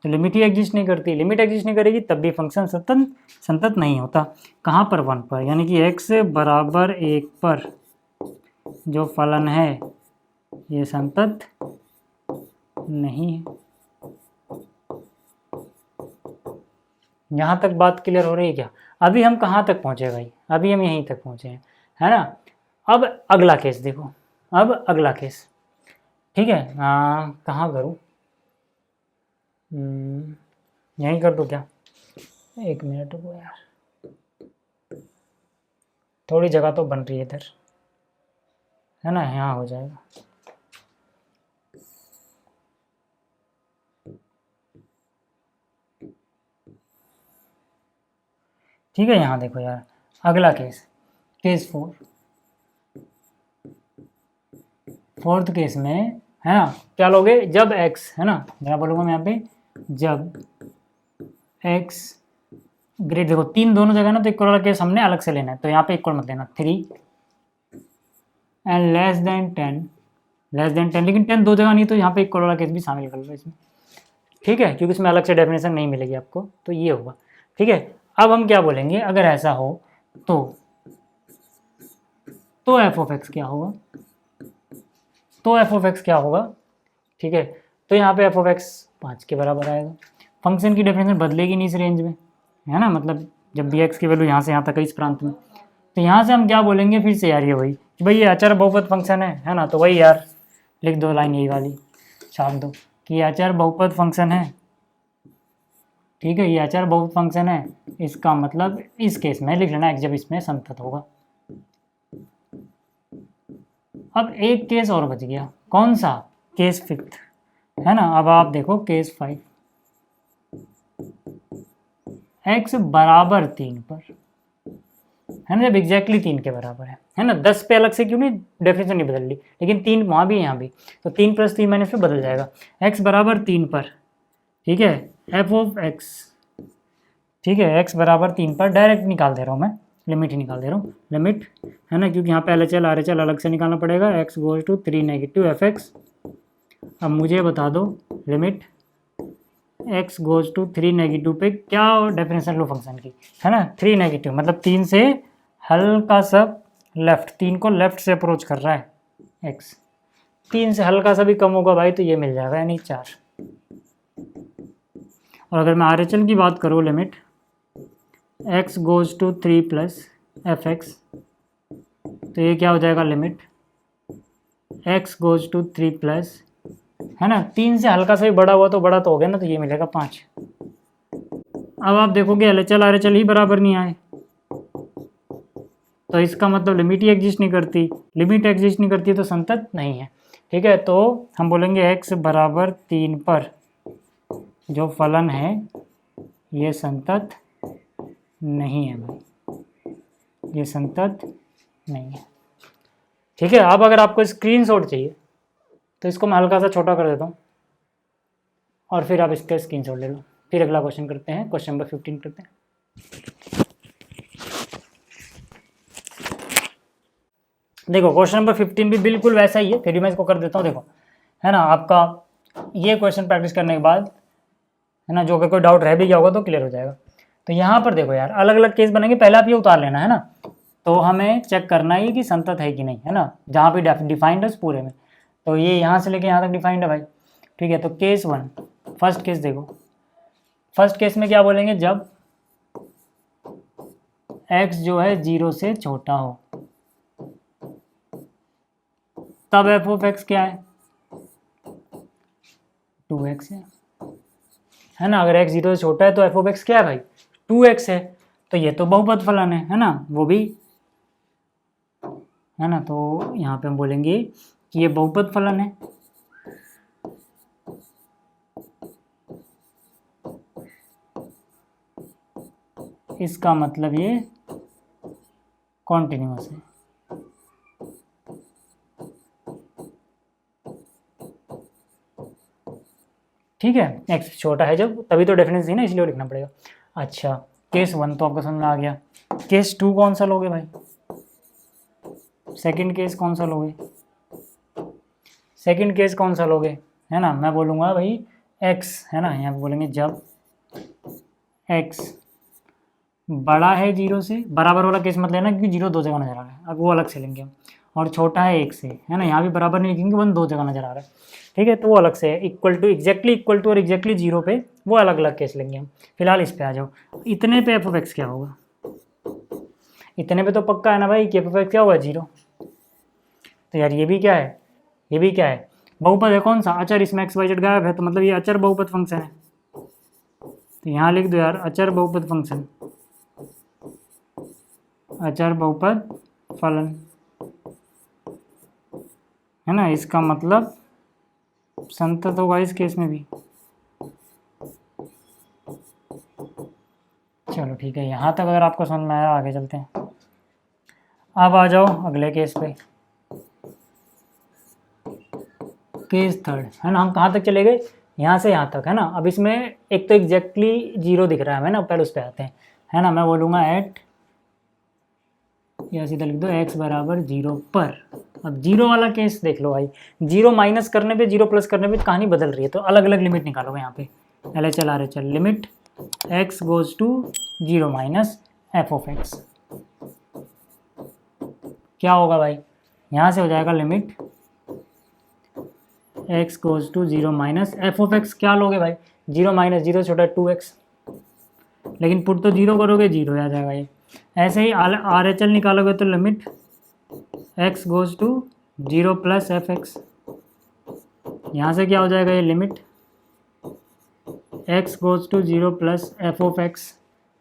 [SPEAKER 1] तो लिमिट ही एग्जिस्ट नहीं करती। लिमिट एग्जिस्ट नहीं करेगी तब भी फंक्शन संतत नहीं होता। कहाँ पर? 1 पर, यानी कि x बराबर 1 पर जो फलन है ये संतत नहीं है। यहाँ तक बात क्लियर हो रही है क्या? अभी हम कहाँ तक पहुँचे भाई? अभी हम यहीं तक पहुँचे हैं, है ना। अब अगला केस देखो, अब अगला केस, ठीक है। कहाँ करूँ? यहीं कर दूँ क्या? 1 मिनट रुको यार, थोड़ी जगह तो बन रही है इधर, है ना, यहाँ हो जाएगा। ठीक है, यहाँ देखो यार, अगला केस, केस 4, फोर्थ केस में, है ना, क्या लोगे? जब x, है ना, क्या बोलूँगा मैं यहाँ पे, जब x ग्रेट, देखो 3 दोनों जगह ना, तो इक्वल वाला केस हमने अलग से लेना है, तो यहाँ पे इक्वल मत लेना, 3 and less than 10, less than 10, लेकिन 10 दो जगह नहीं, तो यहाँ पे इक्वल वाला केस भी शामिल कर लो इसमें, ठीक है, क्योंकि इसमें अलग से डेफिनेशन नहीं मिलेगी आपको, तो ये होगा, ठीक है। अब हम क्या बोलेंगे, अगर ऐसा हो तो एफ ऑफ एक्स क्या होगा, तो एफ ऑफ एक्स क्या होगा, ठीक है। तो यहाँ पे एफ ऑफ एक्स 5 के बराबर आएगा। फंक्शन की डेफिनेशन बदलेगी नहीं इस रेंज में, है ना, मतलब जब भी एक्स की वैल्यू यहाँ से यहाँ तक है इस प्रांत में, तो यहाँ से हम क्या बोलेंगे फिर से यार, ये वही कि भाई ये अचर बहुपद फंक्शन है ना, तो वही यार लिख दो लाइन यही वाली, छाप दो कि ये अचर बहुपद फंक्शन है, ठीक है, ये अचर बहुपद फंक्शन है, इसका मतलब इस केस में लिख लेना जब इसमें संतत होगा। अब एक केस और बच गया, कौन सा? केस 5, है ना। अब आप देखो केस 5, x बराबर 3 पर, है ना, जब एग्जैक्टली 3 के बराबर है ना, 10 पे अलग से क्यों नहीं डेफिनेशन नहीं बदल ली, लेकिन 3 वहाँ भी यहाँ भी, तो 3 + 3 - पे बदल जाएगा, x बराबर 3 पर, ठीक है, एफ ऑफ एक्स, ठीक है, x बराबर 3 पर डायरेक्ट निकाल दे रहा हूँ मैं, लिमिट ही निकाल दे रहा हूँ, लिमिट, है ना, क्योंकि यहाँ पे LHL RHL अलग से निकालना पड़ेगा, x goes to 3 negative f x. अब मुझे बता दो limit x goes to 3 negative पे क्या डेफिनेशन लो फंक्शन की, है ना, 3 नेगेटिव मतलब 3 से हल्का सा लेफ्ट, 3 को लेफ्ट से अप्रोच कर रहा है x, 3 से हल्का सा भी कम होगा भाई तो ये मिल जाएगा, यानी 4। और अगर मैं RHL की बात करूँ, limit x goes to 3 + f x, तो ये क्या हो जाएगा, लिमिट x गोज टू 3 +, है ना, 3 से हल्का सा भी बड़ा हुआ तो बड़ा तो हो गया ना, तो ये मिलेगा 5। अब आप देखोगे LHL RHL ही बराबर नहीं आए, तो इसका मतलब लिमिट ही एग्जिस्ट नहीं करती, लिमिट एग्जिस्ट नहीं करती तो संतत नहीं है, ठीक है। तो हम बोलेंगे x बराबर 3 पर जो फलन है ये संतत नहीं है भाई, ये संतत नहीं है, ठीक है। अब अगर आपको स्क्रीनशॉट चाहिए तो इसको मैं हल्का सा छोटा कर देता हूँ और फिर आप इसका स्क्रीनशॉट ले लो, फिर अगला क्वेश्चन करते हैं, क्वेश्चन नंबर 15 करते हैं। देखो क्वेश्चन नंबर 15 भी बिल्कुल वैसा ही है, फिर भी मैं इसको कर देता हूँ, देखो, है ना, आपका ये क्वेश्चन प्रैक्टिस करने के बाद, है ना, जो अगर कोई डाउट रह भी गया होगा तो क्लियर हो जाएगा। तो यहाँ पर देखो यार, अलग अलग केस बनेंगे, पहले आप ये उतार लेना, है ना, तो हमें चेक करना है कि संतत है कि नहीं, है ना, जहाँ पे डिफाइंड है उस पूरे में, तो ये यहाँ से लेके यहाँ तक डिफाइंड है भाई, ठीक है। तो केस 1, फर्स्ट केस देखो, फर्स्ट केस में क्या बोलेंगे, जब x जो है 0 से छोटा हो तब एफ ऑफ एक्स क्या है, 2x है ना, अगर x 0 से छोटा है तो एफ ऑफ एक्स क्या है भाई, 2x है, तो ये तो बहुपद फलन है ना, वो भी, है ना, तो यहाँ पे हम बोलेंगे कि ये बहुपद फलन है, इसका मतलब ये कॉन्टिन्यूअस है, ठीक है। x छोटा है जब, तभी तो डेफिनेशन थी ना, इसलिए लिखना पड़ेगा। अच्छा, केस 1 तो आपको समझ में आ गया, केस 2 कौन सा लोगे भाई, सेकंड केस कौन सा लोगे, सेकंड केस कौन सा लोगे, है ना, मैं बोलूँगा भाई x है ना, यहाँ पे बोलेंगे जब x बड़ा है 0 से, बराबर वाला केस मत लेना क्योंकि 0 दो जगह नजर आ रहा है, अब वो अलग से लेंगे हम, और छोटा है 1 से, है ना, यहाँ भी बराबर नहीं लिखेंगे, 1 दो जगह नजर आ रहा है, ठीक है, तो वो अलग से है, equal to, exactly equal to और एग्जैक्टली 0 पे वो अलग अलग केस लेंगे हम। फिलहाल इस पे आ जाओ, इतने पे एफ ऑफ एक्स क्या होगा, इतने पे तो पक्का है ना भाई कि एफ ऑफ एक्स क्या होगा 0। तो यार ये भी क्या है, ये भी क्या है, बहुपद है, कौन सा, अचर, इसमें एक्स वाई जेड गायब है, तो मतलब ये अचर बहुपद फंक्शन है, तो यहाँ लिख दो यार अचर बहुपद फंक्शन, अचर बहुपद फलन, है ना, इसका मतलब संतत होगा इस केस में भी। चलो ठीक है, यहाँ तक अगर आपको समझ में आया, आगे चलते हैं। अब आ जाओ अगले केस पे, केस थर्ड, है ना, हम कहाँ तक चले गए, यहाँ से यहाँ तक, है ना। अब इसमें एक तो एग्जैक्टली 0 दिख रहा है हमें ना, पहले उस पर आते हैं, है ना, मैं बोलूँगा एट, या सीधा लिख दो x बराबर 0 पर। अब 0 वाला केस देख लो भाई, 0 माइनस करने पे 0 प्लस करने पे कहानी बदल रही है, तो अलग अलग लिमिट निकालोगे यहाँ पे, LHL RHL, limit x goes to 0 minus f of x, क्या होगा भाई, यहाँ से हो जाएगा limit x goes to 0 minus f of x, क्या लोगे भाई, 0 माइनस 0 छोटा 2x, लेकिन पुट तो 0 करोगे 0 आ जाएगा ये। ऐसे ही RHL निकालोगे तो limit x goes to 0 plus f x, यहाँ से क्या हो जाएगा ये limit x goes to 0 plus f of x,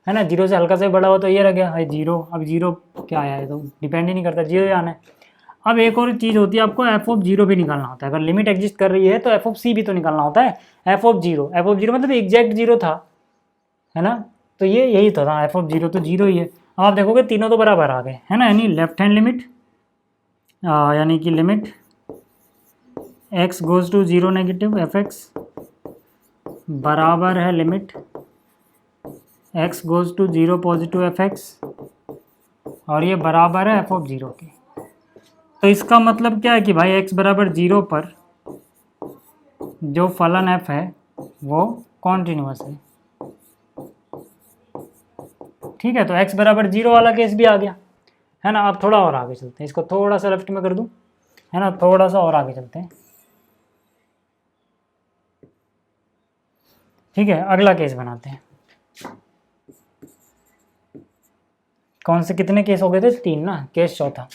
[SPEAKER 1] है ना, 0 से हल्का से बड़ा हो तो ये रह गया भाई 0, अब 0 क्या आया है तो डिपेंड ही नहीं करता, 0 ही आना है। अब एक और चीज़ होती है, आपको एफ ऑफ 0 भी निकालना होता है, अगर लिमिट एग्जिस्ट कर रही है तो एफ ऑफ सी भी तो निकालना होता है, एफ ऑफ 0 मतलब एग्जैक्ट 0 था, है ना, तो ये यही तो था, एफ ऑफ 0 तो 0 ही है। अब आप देखोगे तीनों तो बराबर आ गए, है ना, यानी लेफ्ट हैंड लिमिट, यानी कि limit x goes to 0 negative f x बराबर है limit x goes to 0 positive f x, और ये बराबर है एफ ऑफ 0 के। तो इसका मतलब क्या है कि भाई x बराबर 0 पर जो फलन f है वो कॉन्टिन्यूअस है, ठीक है, तो x बराबर 0 वाला केस भी आ गया, है ना। अब थोड़ा और आगे चलते हैं, इसको थोड़ा सा लेफ्ट में कर दूं, है ना, थोड़ा सा और आगे चलते हैं, ठीक है, अगला केस बनाते हैं। कौन से कितने केस हो गए थे, 3 ना, केस चौथा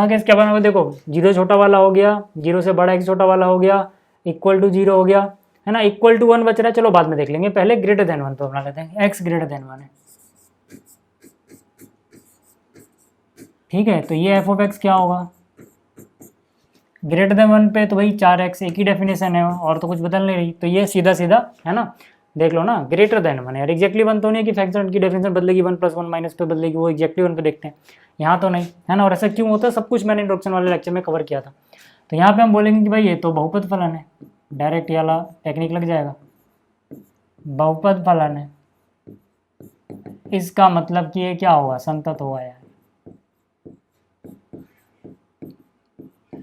[SPEAKER 1] केस क्या बनाओगे, देखो 0 छोटा वाला हो गया, 0 से बड़ा x छोटा वाला हो गया, इक्वल टू 0 हो गया, है ना, इक्वल टू 1 बच रहा है, चलो बाद में देख लेंगे, पहले ग्रेटर देन 1 तो बना लेते हैं, x ग्रेटर देन 1 है, ठीक है, तो ये एफ ऑफ एक्स क्या होगा, ग्रेटर देन 1 पे तो भाई 4x, एक ही डेफिनेशन है और तो कुछ बदल नहीं रही, तो ये सीधा सीधा, है ना, देख लो ना, ग्रेटर देन 1 यार, एग्जैक्टली 1 तो नहीं कि फैक्टर की डेफिनेशन बदलेगी, 1 + 1 माइनस पे बदलेगी, वो एग्जैक्टली 1 पे देखते हैं, यहाँ तो नहीं, है ना, और ऐसा क्यों होता है, सब कुछ मैंने इंट्रोडक्शन वाले लेक्चर में कवर किया था। तो यहाँ पे हम बोलेंगे कि भाई ये तो बहुपद फलन है, डायरेक्ट वाला टेक्निक लग जाएगा, बहुपद फलन है, इसका मतलब कि ये क्या होगा, संतत होगा यार,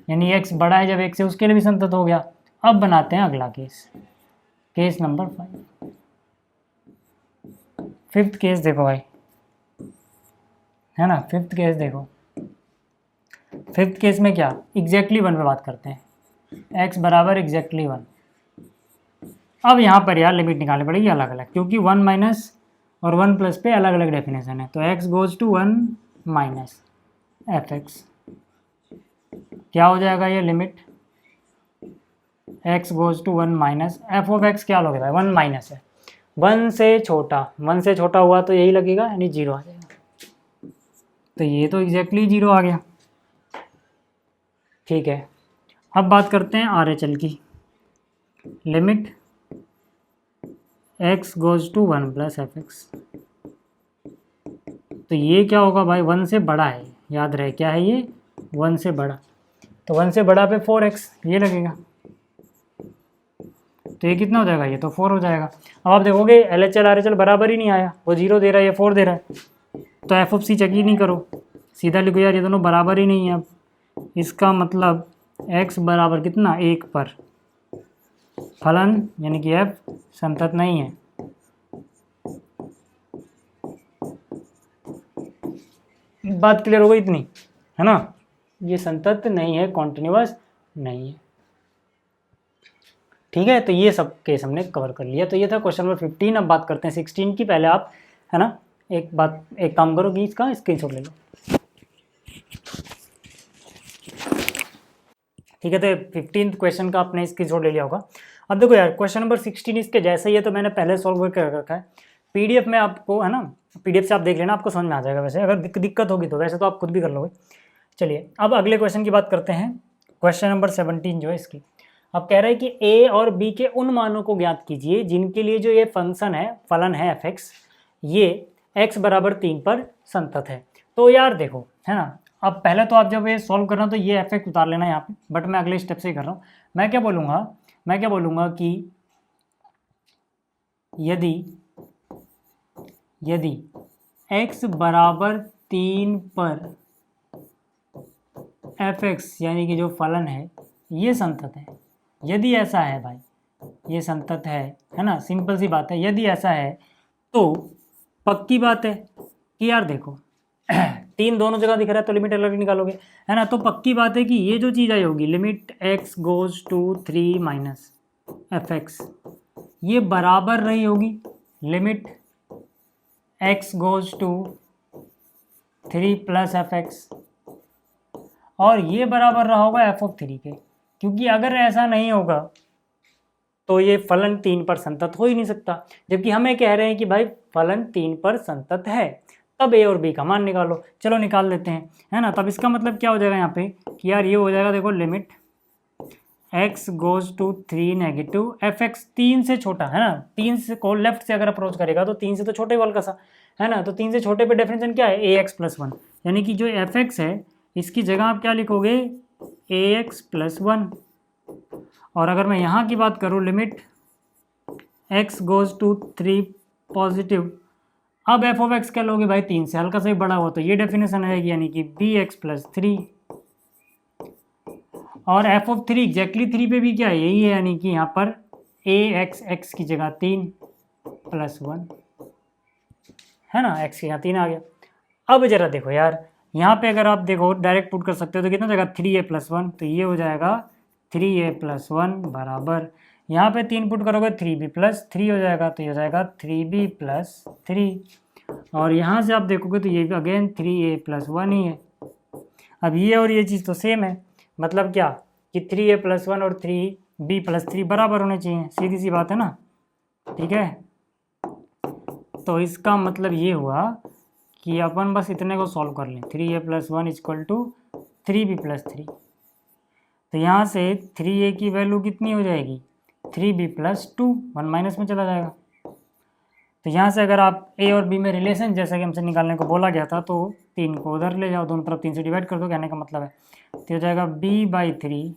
[SPEAKER 1] यानी x बड़ा है जब 1 से, उसके लिए भी संतत हो गया। अब बनाते हैं अगला case, case number 5, fifth case देखो भाई, है ना, फिफ्थ केस देखो, फिफ्थ केस में क्या, एग्जैक्टली 1 पे बात करते हैं, x बराबर एग्जैक्टली 1। अब यहाँ पर यार लिमिट निकालनी पड़ेगी अलग अलग, क्योंकि 1 माइनस और 1 प्लस पे अलग अलग डेफिनेशन है, तो x goes to 1 minus f x, क्या हो जाएगा ये limit x goes to 1 minus f of x, क्या लोगे भाई, 1 माइनस है, 1 से छोटा हुआ तो यही लगेगा, यानी 0 आ जाएगा, तो ये तो एग्जैक्टली 0 आ गया, ठीक है। अब बात करते हैं RHL की, limit x goes to 1 plus f x, तो ये क्या होगा भाई, 1 से बड़ा है, याद रहे क्या है ये, 1 से बड़ा, तो 1 से बड़ा पे 4x ये लगेगा, तो ये कितना हो जाएगा, ये तो 4 हो जाएगा। अब आप देखोगे LHL RHL बराबर ही नहीं आया, वो 0 दे रहा है, ये 4 दे रहा है, तो एफ ऑफ सी चेक ही नहीं करो, सीधा लिखो यार ये दोनों बराबर ही नहीं है। अब इसका मतलब x बराबर कितना, 1 पर, फलन यानी कि f संतत नहीं है। बात क्लियर हो गई इतनी, है ना? ये संतत नहीं है, कॉन्टिन्यूअस नहीं है। ठीक है, तो ये सब केस हमने कवर कर लिया। तो ये था क्वेश्चन नंबर 15। अब बात करते हैं 16 की। पहले आप, है ना, एक काम करो कि इसका स्क्रीनशॉट ले लो। ठीक है, तो 15th क्वेश्चन का आपने स्क्रीनशॉट ले लिया होगा। अब देखो यार, क्वेश्चन नंबर 16 इसके जैसा ही है, तो मैंने पहले सॉल्व कर रखा है पीडीएफ में आपको, है ना? पीडीएफ से आप देख लेना, आपको समझ में आ जाएगा। वैसे अगर दिक्कत होगी तो वैसे तो आप खुद भी कर लोगे। चलिए अब अगले क्वेश्चन की बात करते हैं। क्वेश्चन नंबर 17 जो है इसकी, अब कह रहे हैं कि ए और बी के उन मानों को ज्ञात कीजिए जिनके लिए जो ये फंक्शन है, फलन है एफ एक्स, ये x बराबर 3 पर संतत है। तो यार देखो, है ना, अब पहले तो आप जब ये सॉल्व कर रहे हो तो ये एफ एक्स उतार लेना यहाँ पे, बट मैं अगले स्टेप से ही कर रहा हूँ। मैं क्या बोलूँगा कि यदि x बराबर 3 पर एफ एक्स यानी कि जो फलन है ये संतत है, यदि ऐसा है भाई, ये संतत है ना, सिंपल सी बात है। यदि ऐसा है तो पक्की बात है कि यार देखो 3 दोनों जगह दिख रहा है तो लिमिट अलग निकालोगे, है ना? तो पक्की बात है कि ये जो चीज़ आई होगी limit x goes to 3 minus f x, ये बराबर रही होगी limit x goes to 3 plus f x, और ये बराबर रहा होगा एफ ऑफ 3 के। क्योंकि अगर ऐसा नहीं होगा तो ये फलन 3 पर संतत हो ही नहीं सकता, जबकि हमें कह रहे हैं कि भाई फलन 3 पर संतत है, तब ए और बी का मान निकालो। चलो निकाल लेते हैं, है ना? तब इसका मतलब क्या हो जाएगा यहाँ पे कि यार ये हो जाएगा, देखो limit x goes to 3 negative f x 3 से छोटा, है ना? 3 से को लेफ्ट से अगर अप्रोच करेगा तो 3 से तो छोटे वाल का सा, है ना? तो 3 से छोटे पे डेफिनेशन क्या है, ए एक्स प्लस 1, यानी कि जो एफ एक्स है इसकी जगह आप क्या लिखोगे, ए एक्स प्लस 1। और अगर मैं यहाँ की बात करूँ limit x goes to 3 positive, अब एफ ऑफ एक्स क्या लोगे भाई, 3 से हल्का सा ही बड़ा हो तो ये डेफिनेशन आएगी, यानी कि बी एक्स प्लस 3। और एफ ऑफ 3 एग्जैक्टली 3 पे भी क्या है, यही है, यानी कि यहाँ पर ए एक्स एक्स की जगह 3 प्लस 1, है ना? एक्स की यहाँ 3 आ गया। अब जरा देखो यार, यहाँ पे अगर आप देखो डायरेक्ट पुट कर सकते हो तो कितना जगह 3a प्लस 1, तो ये हो जाएगा 3a प्लस 1 बराबर, यहाँ पे 3 पुट करोगे 3b प्लस 3 हो जाएगा, तो ये हो जाएगा 3b प्लस 3। और यहाँ से आप देखोगे तो ये अगेन 3a प्लस 1 ही है। अब ये और ये चीज़ तो सेम है, मतलब क्या कि 3a प्लस 1 और 3b प्लस 3 बराबर होने चाहिए, सीधी सी बात है ना? ठीक है, तो इसका मतलब ये हुआ कि अपन बस इतने को सॉल्व कर लें, 3a plus 1 equal to 3b plus 3। तो यहाँ से 3a की वैल्यू कितनी हो जाएगी, 3b प्लस 2, 1 माइनस में चला जाएगा। तो यहाँ से अगर आप a और b में रिलेशन जैसा कि हमसे निकालने को बोला गया था, तो 3 को उधर ले जाओ, दोनों तरफ 3 से डिवाइड कर दो, कहने का मतलब है। तो हो जाएगा b/3,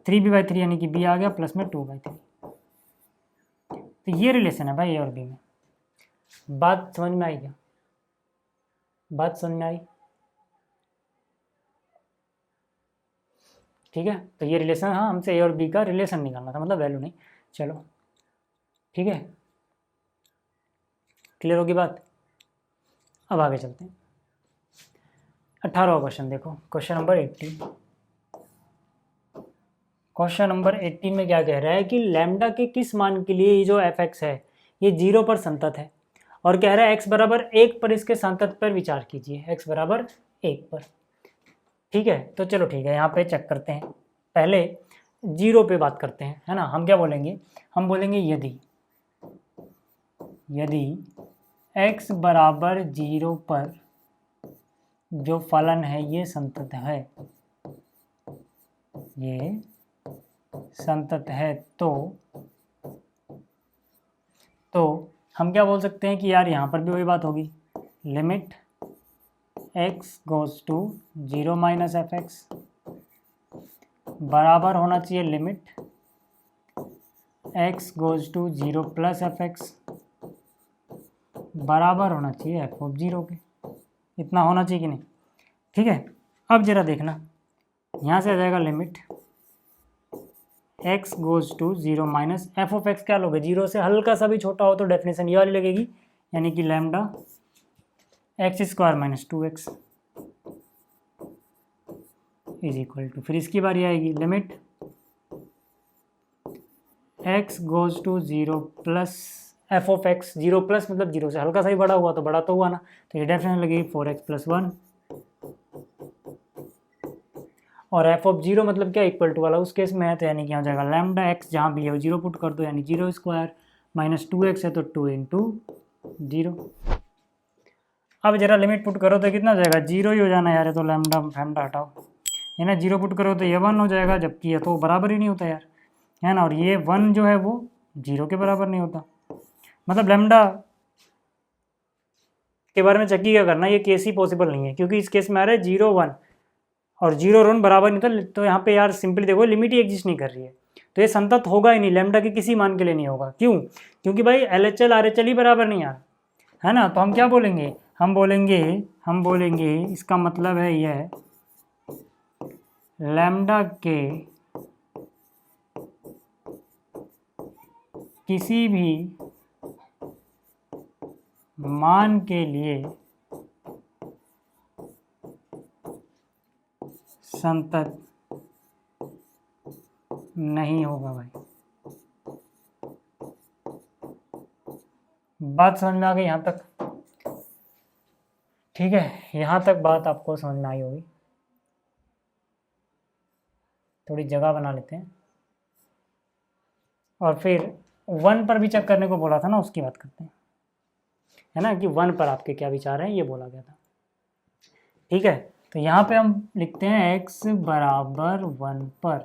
[SPEAKER 1] 3b/3 यानी कि b आ गया प्लस में 2/3। तो ये रिलेशन है भाई a और b में। बात समझ में आई क्या? बात समझ में आई? ठीक है, तो ये रिलेशन, हाँ, हमसे ए और बी का रिलेशन निकालना था, मतलब वैल्यू नहीं। चलो ठीक है, क्लियर होगी बात? अब आगे चलते हैं। 18वां क्वेश्चन देखो, क्वेश्चन नंबर 18। क्वेश्चन नंबर 18 में क्या कह रहा है कि लैम्डा के किस मान के लिए ये जो एफ एक्स है ये 0 पर संतत है, और कह रहा है x बराबर 1 पर इसके संतत पर विचार कीजिए, x बराबर 1 पर। ठीक है, तो चलो ठीक है, यहाँ पे चेक करते हैं। पहले 0 पे बात करते हैं, है ना? हम क्या बोलेंगे, हम बोलेंगे यदि x बराबर 0 पर जो फलन है ये संतत है, ये संतत है, तो हम क्या बोल सकते हैं कि यार यहाँ पर भी वही बात होगी, limit x goes to 0 minus f x बराबर होना चाहिए limit x goes to 0 plus f x बराबर होना चाहिए एफ ऑफ 0 के। इतना होना चाहिए कि नहीं? ठीक है, अब जरा देखना, यहाँ से आ जाएगा limit x goes to 0 minus f of x क्या लोगे, 0 से हल्का सा भी छोटा हो तो डेफिनेशन ये वाली लगेगी, यानी कि lambda x square minus 2x is equal to, फिर इसकी बारी आएगी limit x goes to 0 plus f of x, 0 plus मतलब 0 से हल्का सा ही बड़ा हुआ तो बड़ा तो हुआ ना, तो ये डेफिनेशन लगेगी 4x प्लस 1, और एफ ऑफ 0 मतलब क्या इक्वल टू वाला उस केस में है, तो यानी कि हो जाएगा लैम्डा एक्स जहाँ भी है 0 पुट कर दो, यानी 0 स्क्वायर माइनस 2x है तो 2 इंटू 0। अब जरा लिमिट पुट करो तो कितना हो जाएगा, 0 ही हो जाना यार, ये तो लैम्डा फैम्डा हटाओ, है ना, 0 पुट करो तो ये 1 हो जाएगा, जबकि ये तो बराबर ही नहीं होता यार, है ना, और ये 1 जो है वो 0 के बराबर नहीं होता, मतलब लैम्डा के बारे में चेक क्या करना, ये केस ही पॉसिबल नहीं है, क्योंकि इस केस में आ रहा है 0 1 और 0 और 1 बराबर नहीं था, तो यहाँ पे यार सिंपली देखो लिमिट ही एग्जिस्ट नहीं कर रही है, तो ये संतत होगा ही नहीं, लैम्डा के किसी मान के लिए नहीं होगा, क्यों, क्योंकि भाई LHL RHL ही बराबर नहीं आ रहा है ना, तो हम क्या बोलेंगे, हम बोलेंगे इसका मतलब है यह लैम्डा के किसी भी मान के लिए संतत नहीं होगा भाई। बात समझ में आ गई यहाँ तक, ठीक है, यहाँ तक बात आपको समझ में आई होगी, थोड़ी जगह बना लेते हैं, और फिर 1 पर भी चेक करने को बोला था ना, उसकी बात करते हैं, है ना, कि 1 पर आपके क्या विचार हैं, ये बोला गया था, ठीक है, तो यहाँ पे हम लिखते हैं x बराबर 1 पर,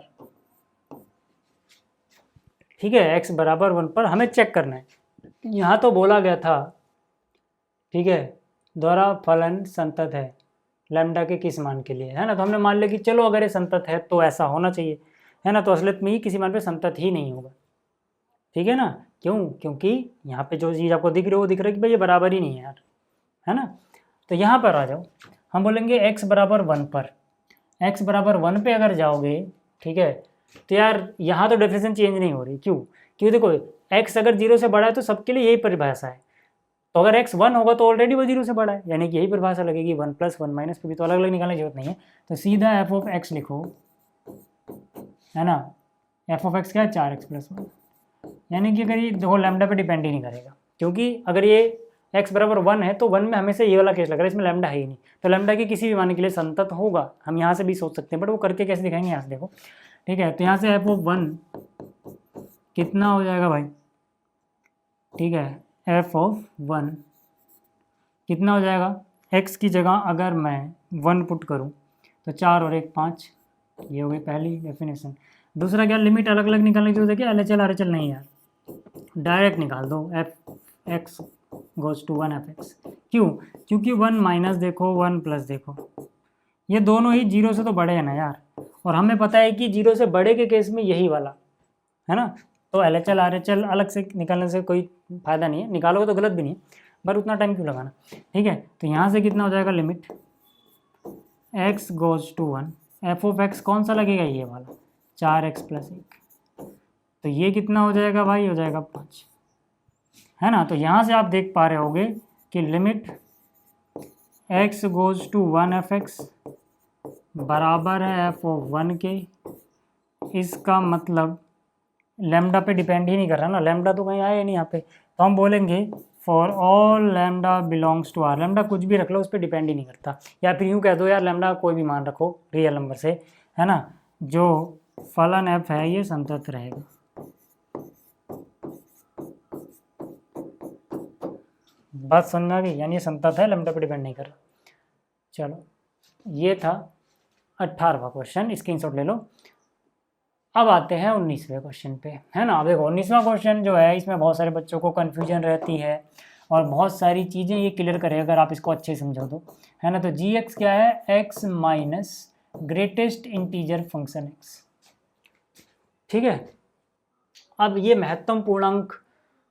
[SPEAKER 1] ठीक है, x बराबर 1 पर हमें चेक करना है, यहाँ तो बोला गया था, ठीक है, द्वारा फलन संतत है लैम्डा के किस मान के लिए, है ना, तो हमने मान लिया कि चलो अगर ये संतत है तो ऐसा होना चाहिए, है ना, तो असलियत में ही किसी मान पे संतत ही नहीं होगा, ठीक है ना, क्यों, क्योंकि यहाँ पे जो चीज़ आपको दिख रही है वो दिख रहा है कि भाई ये बराबर ही नहीं है यार, है ना, तो यहाँ पर आ जाओ, हम बोलेंगे x बराबर 1 पर, x बराबर 1 पे अगर जाओगे, ठीक है, तो यार यहाँ तो डेफिनेशन चेंज नहीं हो रही, क्यों, क्योंकि देखो x अगर 0 से बड़ा है तो सबके लिए यही परिभाषा है, तो अगर x 1 होगा तो ऑलरेडी वो 0 से बड़ा है, यानी कि यही परिभाषा लगेगी, 1 प्लस 1 माइनस पे भी तो अलग अलग निकालने की जरूरत नहीं है, तो सीधा एफ ऑफ एक्स लिखो, है ना, एफ ऑफ एक्स क्या है 4x प्लस 1, यानी कि अगर ये देखो लैम्डा पे डिपेंड ही नहीं करेगा, क्योंकि अगर ये x बराबर 1 है तो 1 में हमेशा ये वाला केस लग रहा है, इसमें लैम्डा है ही नहीं, तो लैम्डा के किसी भी मान के लिए संतत होगा, हम यहाँ से भी सोच सकते हैं, बट वो करके कैसे दिखाएंगे, यहाँ से देखो, ठीक है, तो यहाँ से एफ ऑफ 1 कितना हो जाएगा भाई, ठीक है, एफ ऑफ 1 कितना हो जाएगा, x की जगह अगर मैं 1 पुट करूँ तो 4 और 1 5, ये हो गई पहली डेफिनेशन, दूसरा क्या, लिमिट अलग अलग निकालने की जरूरत है क्या, LHL RHL नहीं यार, डायरेक्ट निकाल दो, f x goes to 1 f x, क्यों, क्योंकि 1 माइनस देखो 1 प्लस देखो, ये दोनों ही 0 से तो बड़े हैं ना यार, और हमें पता है कि 0 से बड़े के केस में यही वाला, है ना, तो LHL RHL अलग से निकालने से कोई फ़ायदा नहीं है, निकालोगे तो गलत भी नहीं है, पर उतना टाइम क्यों लगाना, ठीक है, तो यहाँ से कितना हो जाएगा, limit x goes to 1, f of x कौन सा लगेगा, ये वाला 4x प्लस 1, तो ये कितना हो जाएगा भाई, हो जाएगा 5, है ना, तो यहाँ से आप देख पा रहे होगे कि limit x goes to 1 f x बराबर है एफ ऑफ 1 के, इसका मतलब लैम्डा पे डिपेंड ही नहीं कर रहा ना, लैम्डा तो कहीं आया ही नहीं यहाँ पे, तो हम बोलेंगे for all lambda belongs to R, lambda कुछ भी रख लो उस पर डिपेंड ही नहीं करता, या फिर यूँ कह दो यार लैम्डा कोई भी मान रखो रियल नंबर से, है ना, जो फलन एफ है ये संतत रहेगा, बात समझ में आ गई, यानी ये संतत है, लैम्डा पे डिपेंड नहीं कर रहा। चलो ये था 18वां क्वेश्चन, स्क्रीनशॉट ले लो। अब आते हैं 19वें क्वेश्चन पे, है ना। अब देखो 19वां क्वेश्चन जो है इसमें बहुत सारे बच्चों को कन्फ्यूजन रहती है और बहुत सारी चीज़ें ये क्लियर करेगा अगर आप इसको अच्छे से समझो तो, है ना। तो जी एक्स क्या है, x minus greatest integer function x, ठीक है। अब ये महत्तम पूर्णांक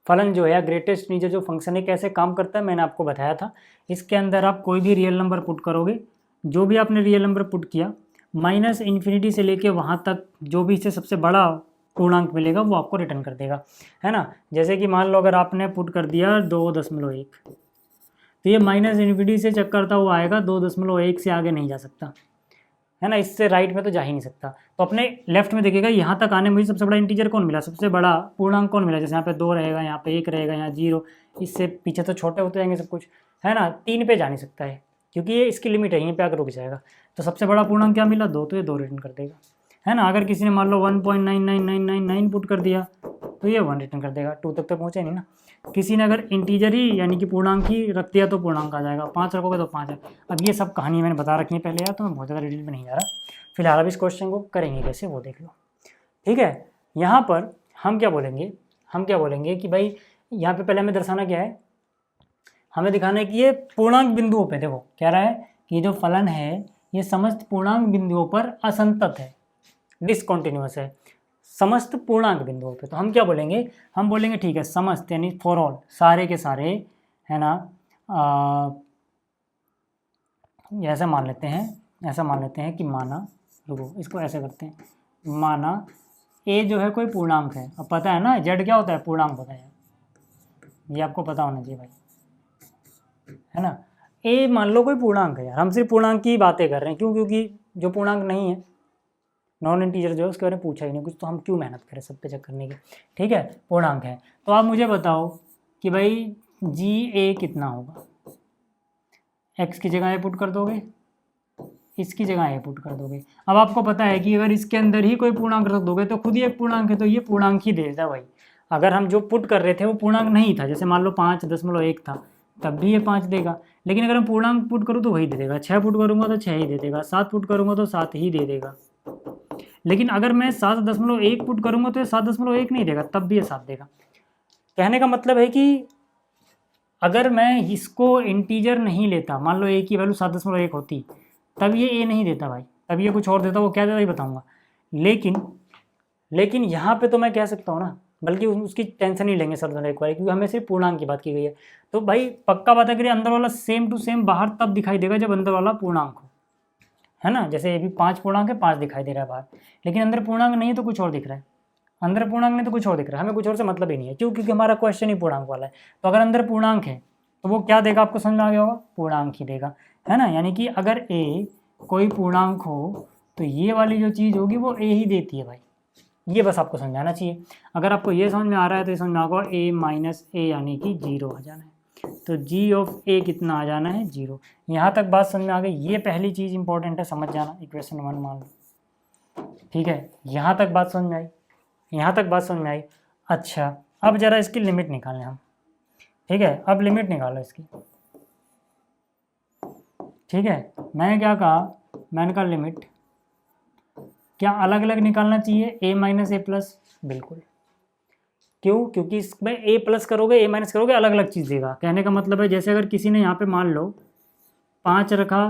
[SPEAKER 1] फलन जो है ग्रेटेस्ट इंटीजर जो फंक्शन है कैसे काम करता है मैंने आपको बताया था। इसके अंदर आप कोई भी रियल नंबर पुट करोगे, जो भी आपने रियल नंबर पुट किया माइनस इन्फिनिटी से लेके वहाँ तक जो भी इससे सबसे बड़ा पूर्णांक मिलेगा वो आपको रिटर्न कर देगा, है ना। जैसे कि मान लो अगर आपने पुट कर दिया 2.1, तो ये माइनस इन्फिनिटी से चेक करता हुआ आएगा, 2.1 से आगे नहीं जा सकता, है ना। इससे राइट में तो जा ही नहीं सकता। तो अपने लेफ्ट में देखिएगा, यहाँ तक आने में मुझे सबसे बड़ा इंटीजर कौन मिला, सबसे बड़ा पूर्णांक कौन मिला। जैसे यहाँ पे 2 रहेगा, यहाँ पे 1 रहेगा, यहाँ 0, इससे पीछे तो छोटे होते जाएंगे सब कुछ, है ना। 3 पे जा नहीं सकता है क्योंकि ये इसकी लिमिट है, यहीं पे आकर रुक जाएगा। तो सबसे बड़ा पूर्णांक क्या मिला, 2, तो ये 2 रिटर्न कर देगा, है ना। अगर किसी ने मान लो 1.99999 पुट कर दिया तो ये 1 रिटर्न कर देगा, 2 तक तो पहुँचे नहीं ना। किसी ने अगर इंटीजर ही यानी कि पूर्णांक ही रख दिया तो पूर्णांक आ जाएगा, 5 रखोगे तो 5 है। अब ये सब कहानी मैंने बता रखी है पहले यार, तो मैं बहुत ज़्यादा डिटेल में नहीं जा रहा। फिलहाल अब इस क्वेश्चन को करेंगे कैसे वो देख लो, ठीक है। यहाँ पर हम क्या बोलेंगे कि भाई यहाँ पे पहले हमें दर्शाना क्या है, हमें दिखाना है कि ये पूर्णांक बिंदुओं पे, देखो कह रहा है कि जो फलन है ये समस्त पूर्णांक बिंदुओं पर असंतत है, डिसकंटिन्यूअस है, समस्त पूर्णांक बिंदुओं पे। तो हम क्या बोलेंगे, हम बोलेंगे ठीक है समस्त यानी फॉर ऑल, सारे के सारे, है ना। ऐसा मान लेते हैं कि माना, रुको इसको ऐसे करते हैं, माना ए जो है कोई पूर्णांक है। अब पता है ना जेड क्या होता है, पूर्णांक होता है, ये आपको पता होना चाहिए भाई, है ना। ए मान लो कोई पूर्णांक है यार, हम सिर्फ पूर्णांक की बातें कर रहे हैं, क्यों, क्योंकि जो पूर्णांक नहीं है, नॉन इंटीजर जो है उसके बारे में पूछा ही नहीं कुछ, तो हम क्यों मेहनत करें सब पे चेक करने की, ठीक है। पूर्णांक है तो आप मुझे बताओ कि भाई जी ए कितना होगा। एक्स की जगह ए पुट कर दोगे, इसकी जगह ए पुट कर दोगे। अब आपको पता है कि अगर इसके अंदर ही कोई पूर्णांक रख दोगे तो खुद ही एक पूर्णांक है, तो ये पूर्णांक ही दे देता भाई। अगर हम जो पुट कर रहे थे वो पूर्णांक नहीं था, जैसे मान लो 5.1 था, तब भी ये 5 देगा। लेकिन अगर मैं पूर्णांक पुट करूँ तो वही दे देगा, 6 पुट करूँगा तो 6 ही दे देगा, 7 पुट करूँगा तो 7 ही दे देगा। लेकिन अगर मैं 7.1 पुट करूँगा तो ये 7.1 नहीं देगा, तब भी ये 7 देगा। कहने का मतलब है कि अगर मैं इसको इंटीजर नहीं लेता, मान लो ए की वैल्यू 7.1 होती, तब ये ए नहीं देता भाई, तब ये कुछ और देता, वो क्या देता ही बताऊँगा। लेकिन यहाँ पे तो मैं कह सकता हूँ ना, बल्कि उसकी टेंशन ही लेंगे सर एक बार, क्योंकि हमें सिर्फ पूर्णांक की बात की गई है। तो भाई पक्का बात है कि अंदर वाला सेम टू सेम बाहर तब दिखाई देगा जब अंदर वाला पूर्णांक हो, है ना। जैसे ये भी 5 पूर्णांक है, 5 दिखाई दे रहा है बाहर, लेकिन अंदर पूर्णांक नहीं है तो कुछ और दिख रहा है, अंदर पूर्णांक नहीं तो कुछ और दिख रहा है, हमें कुछ और से मतलब ही नहीं है, क्यों, क्योंकि हमारा क्वेश्चन ही पूर्णांक वाला है। तो अगर अंदर पूर्णांक है तो वो क्या देगा, आपको समझ में आ गया होगा, पूर्णांक ही देगा, है ना। यानी कि अगर ए कोई पूर्णांक हो तो ये वाली जो चीज़ होगी वो ए ही देती है भाई, ये बस आपको समझाना चाहिए। अगर आपको ये समझ में आ रहा है तो ये समझ में आएगा ए माइनस ए यानी कि 0 आ जाना है। तो जी ऑफ ए कितना आ जाना है, 0। यहाँ तक बात समझ में आ गई। ये पहली चीज़ इंपॉर्टेंट है, समझ जाना, इक्वेशन 1 मान लो, ठीक है। यहाँ तक बात समझ में आई, यहाँ तक बात समझ में आई। अच्छा अब ज़रा इसकी लिमिट निकालें हम, ठीक है। अब लिमिट निकालो इसकी, ठीक है। मैंने क्या कहा, मैंने कहा लिमिट क्या अलग अलग निकालना चाहिए, ए माइनस ए प्लस, बिल्कुल। क्यों, क्योंकि इसमें ए प्लस करोगे ए माइनस करोगे अलग अलग चीज़ देगा। कहने का मतलब है जैसे अगर किसी ने यहाँ पे मान लो 5 रखा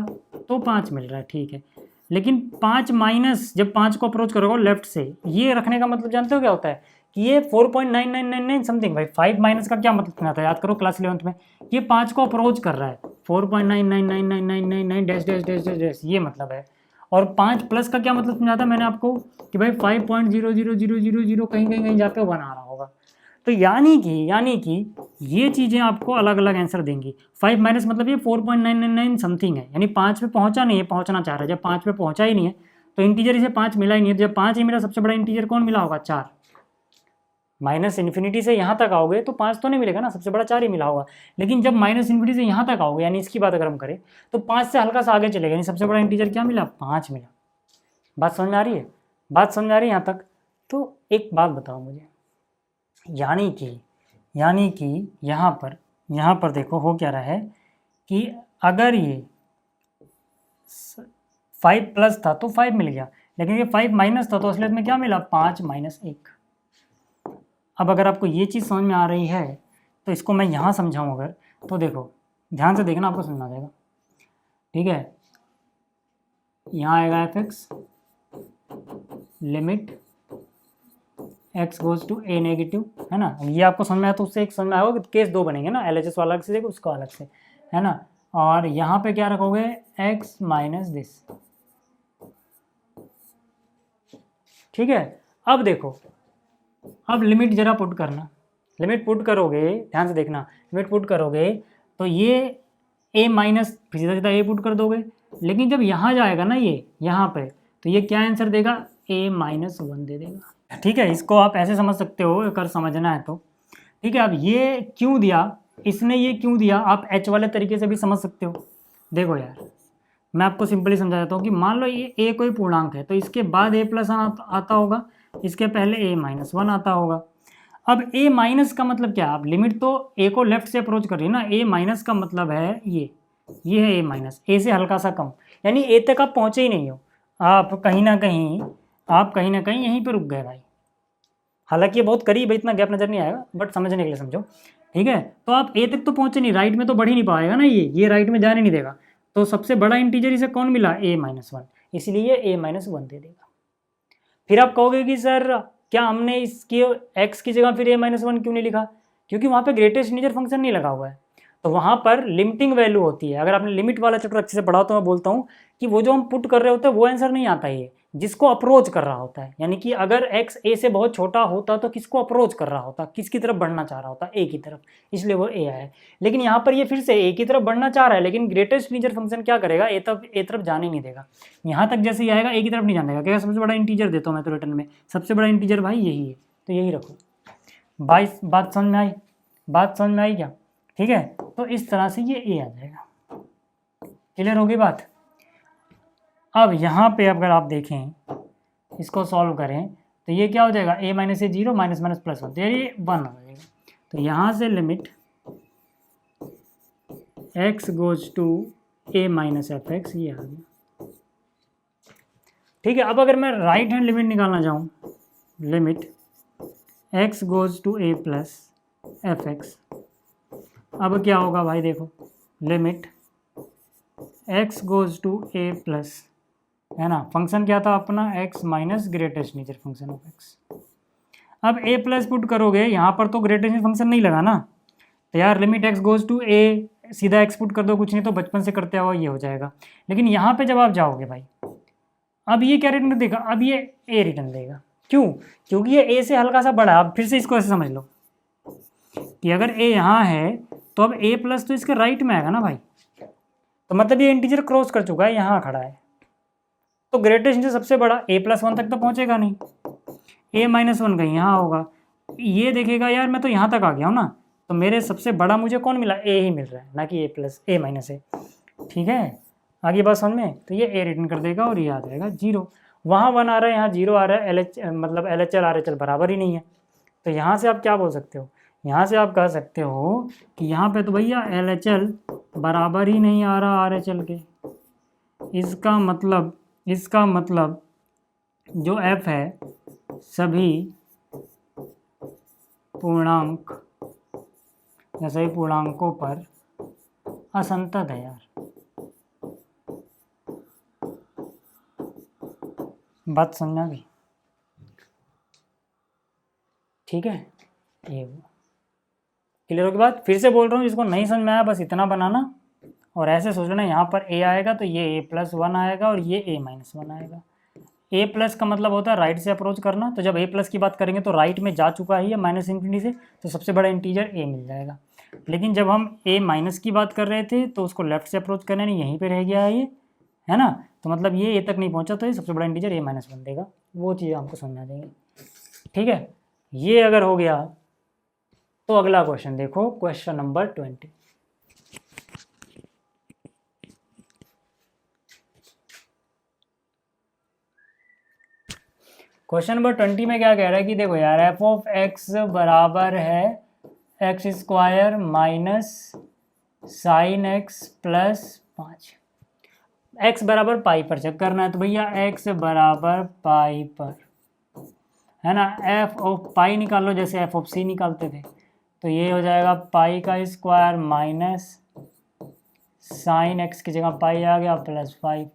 [SPEAKER 1] तो 5 मिल रहा है, ठीक है। लेकिन 5 माइनस, जब 5 को अप्रोच करोगे लेफ्ट से, ये रखने का मतलब जानते हो क्या होता है कि ये 4.9999 समथिंग। भाई 5 माइनस का क्या मतलब आता है, याद करो क्लास 11th में, ये 5 को अप्रोच कर रहा है, 4.999999 dash dash dash dash dash, ये मतलब है। और 5 प्लस का क्या मतलब समझाता मैंने आपको कि भाई 5.00000 कहीं कहीं कहीं जाके बना रहा होगा। तो यानी कि ये चीज़ें आपको अलग अलग आंसर देंगी। 5 माइनस मतलब ये 4.999 समथिंग है, यानी 5 पे पहुंचा नहीं है, पहुंचना चाह रहा है। जब 5 पे पहुंचा ही नहीं है तो इंटीजर इसे 5 मिला ही नहीं है। जब 5 ही मिला, सबसे बड़ा इंटीजर कौन मिला होगा, 4। माइनस इन्फिनिटी से यहाँ तक आओगे तो 5 तो नहीं मिलेगा ना, सबसे बड़ा 4 ही मिला होगा। लेकिन जब माइनस इन्फिनिटी से यहाँ तक आओगे, यानी इसकी बात अगर हम करें तो 5 से हल्का सा आगे चलेगा, यानी सबसे बड़ा इंटीजर क्या मिला, 5 मिला। बात समझ में आ रही है, बात समझ में आ रही है यहाँ तक। तो एक बात बताओ मुझे, यानी कि यहाँ पर देखो हो क्या रहा है कि अगर ये 5 प्लस था तो 5 मिल गया, लेकिन ये 5 माइनस था तो असलियत में क्या मिला, 5 माइनस 1। अब अगर आपको ये चीज़ समझ में आ रही है तो इसको मैं यहाँ समझाऊँ अगर, तो देखो ध्यान से देखना, आपको समझ में आ जाएगा, ठीक है। यहाँ आएगा f(x) limit x goes to a negative, है ना। ये आपको समझ में आया तो उससे एक समझ में आएगा कि केस 2 बनेंगे ना, LHS वाला अलग से देखो, उसका अलग से, है ना। और यहाँ पे क्या रखोगे, x माइनस दिस, ठीक है। अब देखो अब लिमिट जरा पुट करना, लिमिट पुट करोगे, ध्यान से देखना, लिमिट पुट करोगे तो ये a माइनस, फिर सीधा सीधा a पुट कर दोगे, लेकिन जब यहाँ जाएगा ना ये यहाँ पे, तो ये क्या आंसर देगा, a माइनस 1 दे देगा। ठीक है, इसको आप ऐसे समझ सकते हो अगर समझना है तो। ठीक है, अब ये क्यों दिया, इसने ये क्यों दिया, आप h वाले तरीके से भी समझ सकते हो। देखो यार, मैं आपको सिंपली समझा देता हूँ कि मान लो ये a कोई पूर्णांक है, तो इसके बाद a प्लस आता होगा, इसके पहले a माइनस 1 आता होगा। अब a माइनस का मतलब क्या, आप लिमिट तो a को लेफ्ट से अप्रोच कर रही है ना, a माइनस का मतलब है ये है a माइनस, a से हल्का सा कम, यानी a तक आप पहुँचे ही नहीं हो, आप कहीं ना कहीं यहीं पे रुक गए भाई। हालांकि ये बहुत करीब है, इतना गैप नजर नहीं आएगा, बट समझने के लिए समझो। ठीक है, तो आप a तक तो पहुँचे नहीं, राइट में तो बढ़ ही नहीं पाएगा ना, ये राइट में जाने नहीं देगा, तो सबसे बड़ा इंटीजर इसे कौन मिला, a माइनस 1, इसलिए a माइनस 1 दे देगा। फिर आप कहोगे कि सर क्या हमने इसकी x की जगह फिर a माइनस 1 क्यों नहीं लिखा, क्योंकि वहाँ पे ग्रेटेस्ट इंटीजर फंक्शन नहीं लगा हुआ है, तो वहाँ पर लिमिटिंग वैल्यू होती है। अगर आपने लिमिट वाला चैप्टर अच्छे से पढ़ा तो मैं बोलता हूँ कि वो जो हम पुट कर रहे होते हैं वो आंसर नहीं आता है, जिसको अप्रोच कर रहा होता है, यानी कि अगर x a से बहुत छोटा होता तो किसको अप्रोच कर रहा होता, किसकी तरफ बढ़ना चाह रहा होता, a की तरफ, इसलिए वो a आया। लेकिन यहाँ पर ये फिर से a की तरफ बढ़ना चाह रहा है, लेकिन ग्रेटेस्ट इंटीजर फंक्शन क्या करेगा, a तरफ जाने नहीं देगा, यहाँ तक जैसे ही आएगा a की तरफ नहीं जाने देगा, क्या सबसे बड़ा इंटीजर देता हूँ मैं तो रिटर्न में, सबसे बड़ा इंटीजर भाई यही है, तो यही रखो। बात समझ में आई क्या, ठीक है, तो इस तरह से ये a आ जाएगा। क्लियर होगी बात। अब यहाँ पे अगर आप देखें, इसको सॉल्व करें तो ये क्या हो जाएगा, a minus a 0 minus minus plus 1, तो ये 1 हो जाएगा। तो यहाँ से limit x goes to a minus f x, ये आ गया। ठीक है, अब अगर मैं राइट हैंड लिमिट निकालना चाहूँ, limit x goes to a plus f x, अब क्या होगा भाई, देखो limit x goes to a plus, है ना, फंक्शन क्या था अपना, x minus greatest integer function of x। अब a प्लस पुट करोगे, यहाँ पर तो ग्रेटेस्ट इंटीजर फंक्शन नहीं लगा ना, तो यार limit x goes to a, सीधा x पुट कर दो, कुछ नहीं तो बचपन से करते हुआ ये हो जाएगा। लेकिन यहाँ पे जब आप जाओगे भाई, अब ये क्या रिटर्न देगा, अब ये a रिटर्न देगा, क्यों, क्योंकि ये a से हल्का सा बड़ा है। अब फिर से इसको ऐसे समझ लो कि अगर a यहाँ है तो अब a प्लस तो इसके राइट में आएगा ना भाई, तो मतलब ये इंटीजर क्रॉस कर चुका है, यहाँ खड़ा है, तो ग्रेटेस्ट इंटीजर सबसे बड़ा a प्लस 1 तक तो पहुँचेगा नहीं, a माइनस 1 कहीं यहाँ होगा, ये देखेगा यार मैं तो यहाँ तक आ गया हूँ ना, तो मेरे सबसे बड़ा मुझे कौन मिला, a ही मिल रहा है, ना कि a माइनस a। ठीक है, आगे बात समझ में, तो ये a रिटर्न कर देगा और ये आ जाएगा 0। वहाँ 1 आ रहा है, यहाँ 0 आ रहा है, मतलब LHL RHL बराबर ही नहीं है, तो यहाँ से आप क्या बोल सकते हो, यहाँ से आप कह सकते हो कि यहाँ पे तो भैया LHL बराबर ही नहीं आ रहा RHL के, इसका मतलब जो f है सभी पूर्णांक या सभी पूर्णांकों पर असंतत है यार। बात समझना भी, ठीक है, ये क्लियर हो गई बात। फिर से बोल रहा हूँ, जिसको नहीं समझ में आया बस इतना बनाना और ऐसे सोच लेना, यहाँ पर a आएगा तो ये a प्लस 1 आएगा और ये a माइनस 1 आएगा। a प्लस का मतलब होता है राइट से अप्रोच करना, तो जब a प्लस की बात करेंगे तो राइट में जा चुका ही है माइनस इन्फिनिटी से, तो सबसे बड़ा इंटीजर a मिल जाएगा। लेकिन जब हम a माइनस की बात कर रहे थे तो उसको लेफ्ट से अप्रोच करने नहीं, यहीं पर रह गया है ये, है ना, तो मतलब ये a तक नहीं पहुँचा, तो ये सबसे बड़ा इंटीजर a माइनस 1 देगा। वो चीज़ हमको समझ आ जाएगी। ठीक है, ये अगर हो गया तो अगला क्वेश्चन देखो, क्वेश्चन नंबर 20। क्वेश्चन नंबर 20 में क्या कह रहा है कि देखो यार, एफ ऑफ एक्स बराबर है x square minus sine x plus 5, x बराबर पाई पर चेक करना है, तो भैया एक्स बराबर पाई पर, है ना, एफ ऑफ पाई निकाल लो जैसे एफ ऑफ सी निकालते थे, तो ये हो जाएगा पाई का स्क्वायर माइनस साइन एक्स की जगह पाई आ गया प्लस 5।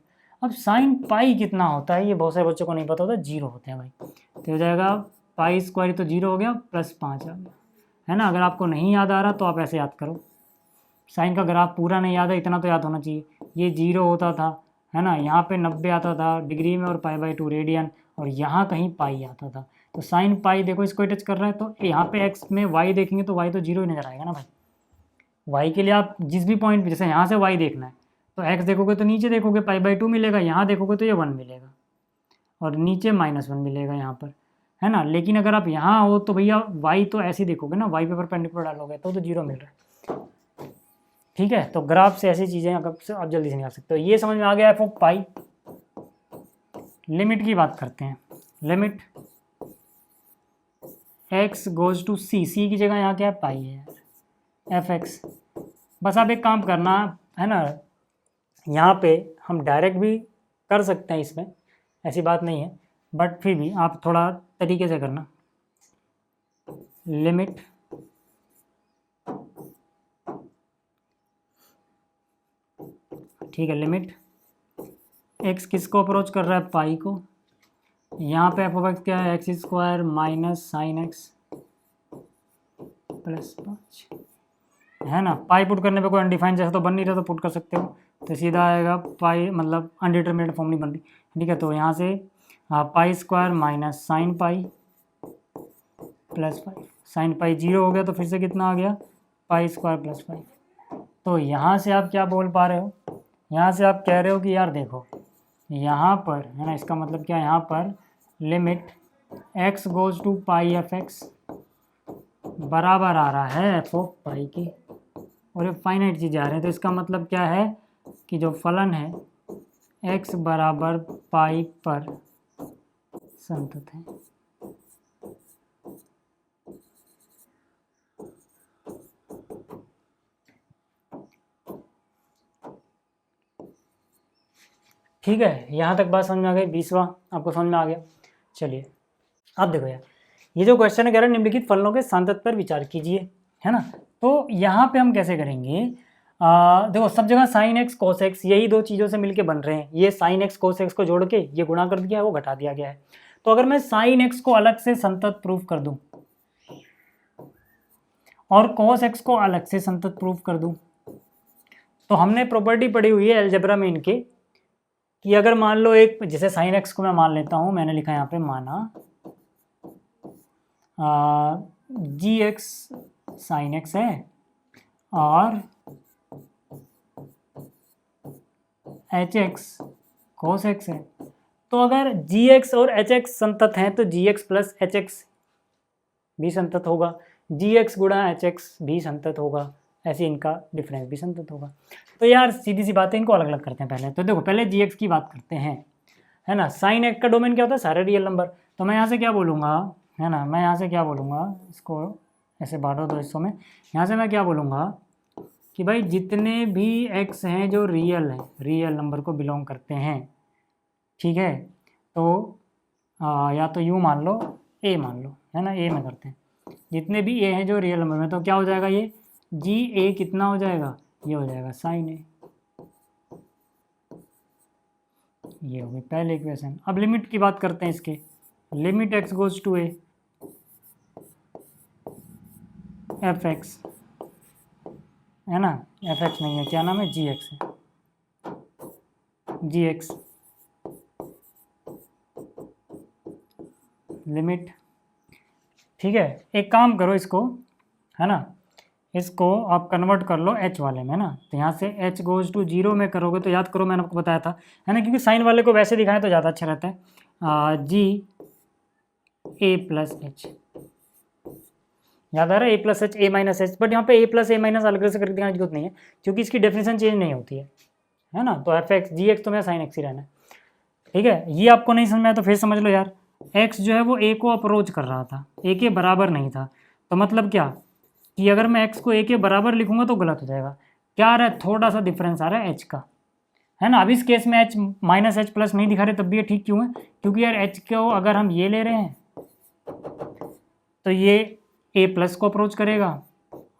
[SPEAKER 1] अब साइन पाई कितना होता है ये बहुत सारे बच्चों को नहीं पता होता, 0 होते हैं भाई, तो हो जाएगा पाई स्क्वायर तो 0 हो गया प्लस 5 आ गया, है ना। अगर आपको नहीं याद आ रहा तो आप ऐसे याद करो, साइन का ग्राफ पूरा नहीं याद है, इतना तो याद होना चाहिए, ये 0 होता था, है ना, यहाँ पे 90 आता था डिग्री में और पाई/2 रेडियन, और यहाँ कहीं पाई आता था, तो साइन पाई देखो इसको टच कर रहा है, तो यहाँ पे एक्स में वाई देखेंगे तो वाई तो जीरो ही नजर आएगा ना भाई। वाई के लिए आप जिस भी पॉइंट पे, जैसे यहाँ से वाई देखना है तो एक्स देखोगे तो नीचे देखोगे पाई/2 मिलेगा, यहाँ देखोगे तो ये 1 मिलेगा और नीचे -1 मिलेगा यहाँ पर, है ना। लेकिन अगर आप यहाँ हो तो भैया वाई तो ऐसे ही देखोगे ना, वाई पे परपेंडिकुलर डालोगे तो जीरो मिल रहा है। ठीक है, तो ग्राफ से ऐसी चीज़ें आप जल्दी से निकाल सकते हो। ये समझ में आ गया एफ ऑफ पाई। लिमिट की बात करते हैं। लिमिट x गोज टू सी, सी की जगह यहाँ क्या है, पाई है एफ एक्स। बस आप एक काम करना है ना, यहाँ पे हम डायरेक्ट भी कर सकते हैं, इसमें ऐसी बात नहीं है, बट फिर भी आप थोड़ा तरीके से करना। लिमिट ठीक है, लिमिट x किसको अप्रोच कर रहा है, पाई को। यहाँ पे एफ ऑफ एक्स क्या है, x² minus sine x plus 5, है ना। पाई पुट करने पे कोई अनडिफाइंड जैसा तो बन नहीं रहा, तो पुट कर सकते हो, तो सीधा आएगा पाई, मतलब अनडिटरमिनेट फॉर्म नहीं बन रही, ठीक है। तो यहाँ से pi minus sine pi plus 5, sine pi 0 हो गया, तो फिर से कितना आ गया, पाई² प्लस 5। तो यहाँ से आप क्या बोल पा रहे हो, यहाँ से आप कह रहे हो कि यार देखो यहाँ पर, है ना, इसका मतलब क्या, यहाँ पर limit x goes to pi f x बराबर आ रहा है एफ ऑफ पाई की, और ये फाइनाइट चीज़ आ रहे हैं, तो इसका मतलब क्या है कि जो फलन है x बराबर पाई पर संतत है। ठीक है, यहाँ तक बात समझ में आ गई। 20वां आपको समझ में आ गया। चलिए अब देखो यार, ये जो क्वेश्चन है कह रहा है निम्नलिखित फलनों के सांतत पर विचार कीजिए, है ना। तो यहाँ पे हम कैसे करेंगे, देखो सब जगह साइन एक्स कोस एक्स यही दो चीज़ों से मिलके बन रहे हैं। ये साइन एक्स कोस एक्स को जोड़ के ये गुणा कर दिया है, वो घटा दिया गया है। तो अगर मैं साइन एक्स को अलग से संतत प्रूफ कर दूं और कोस एक्स को अलग से संतत प्रूफ कर दूं, तो हमने प्रॉपर्टी पढ़ी हुई है अलजेब्रा में इनके, कि अगर मान लो एक, जैसे साइन एक्स को मैं मान लेता हूँ, मैंने लिखा यहाँ पे माना जी एक्स साइन एक्स है और एच एक्स कोस एक्स है। तो अगर जी एक्स और एच एक्स संतत हैं तो जी एक्स प्लस एच एक्स भी संतत होगा, जी एक्स गुणा एच एक्स भी संतत होगा, ऐसे इनका डिफरेंस भी संतत होगा। तो यार सीधी सी बात है, इनको अलग अलग करते हैं पहले। तो देखो पहले जी एक्स की बात करते हैं, है ना। साइन एक्स का डोमेन क्या होता है, सारे रियल नंबर। तो मैं यहाँ से क्या बोलूँगा, है ना, मैं यहाँ से क्या बोलूँगा, इसको ऐसे बांटो दो हिस्सों में। यहाँ से मैं क्या बोलूँगा कि भाई जितने भी एक्स हैं जो रियल हैं, रियल नंबर को बिलोंग करते हैं, ठीक है। तो या तो यू मान लो, ए मान लो, है ना, ए में करते हैं। जितने भी ए हैं जो रियल नंबर में, तो क्या हो जाएगा, ये जी ए कितना हो जाएगा, ये हो जाएगा साइन ए। ये हो गई पहले इक्वेशन। अब लिमिट की बात करते हैं इसके। Limit x goes to a f x, है ना, एफ एक्स नहीं है, क्या नाम है, जी एक्स है, जी एक्स लिमिट। ठीक है, एक काम करो इसको, है ना, इसको आप कन्वर्ट कर लो एच वाले में, है ना। तो यहाँ से एच गोज टू 0 में करोगे तो याद करो मैंने आपको बताया था, है ना, क्योंकि साइन वाले को वैसे दिखाएं तो ज़्यादा अच्छा रहता है। जी ए प्लस एच, याद आ रहा है, a plus h a minus h, but यहाँ पे ए प्लस ए माइनस अलग से करके दिखाने की जरूरत नहीं है, क्योंकि इसकी डेफिनेशन चेंज नहीं होती है ना। तो एफ एक्स जी एक्स तो मेरा साइन एक्स ही रहना है, ठीक है। ये आपको नहीं समझ में आया तो फिर समझ लो यार, एक्स जो है वो ए को अप्रोच कर रहा था, ए के बराबर नहीं था। तो मतलब क्या कि अगर मैं एक्स को ए के बराबर लिखूंगा तो गलत हो जाएगा। क्या आ रहा है, थोड़ा सा डिफरेंस आ रहा है एच का, है ना। अब इस केस में एच माइनस एच प्लस नहीं दिखा रहे तब भी ये ठीक क्यों है, क्योंकि यार एच को अगर हम ये ले रहे हैं तो ये ए प्लस को अप्रोच करेगा,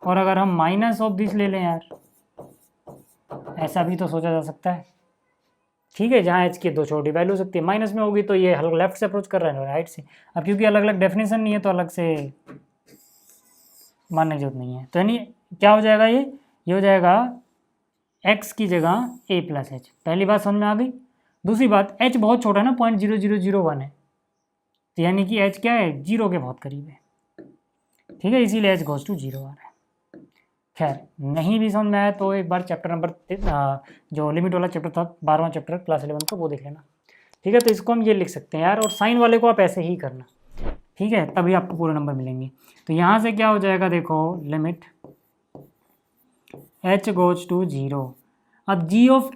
[SPEAKER 1] और अगर हम माइनस ऑफ दिस ले लें यार, ऐसा भी तो सोचा जा सकता है, ठीक है। जहाँ एच की दो छोटी वैल्यू हो सकती है, माइनस में होगी तो ये हल्का लेफ्ट से अप्रोच कर रहा है राइट से। अब क्योंकि अलग अलग डेफिनेशन नहीं है तो अलग से मानने की जरूरत नहीं है। तो यानी क्या हो जाएगा, ये हो जाएगा x की जगह a प्लस एच। पहली बात समझ में आ गई। दूसरी बात, h बहुत छोटा है ना, 0.0001 है, तो यानी कि एच क्या है, 0 के बहुत करीब है, ठीक है, इसीलिए एच गोज टू 0 आ रहा है। खैर नहीं भी समझ में आया तो एक बार चैप्टर नंबर जो लिमिट वाला चैप्टर था 12वां चैप्टर क्लास 11 का, वो देख लेना, ठीक है। तो इसको हम ये लिख सकते हैं यार, और साइन वाले को आप ऐसे ही करना, ठीक है, तभी आपको पूरे नंबर मिलेंगे। तो यहाँ से क्या हो जाएगा, देखो लिमिट एच गोज टू 0। अब जी ऑफ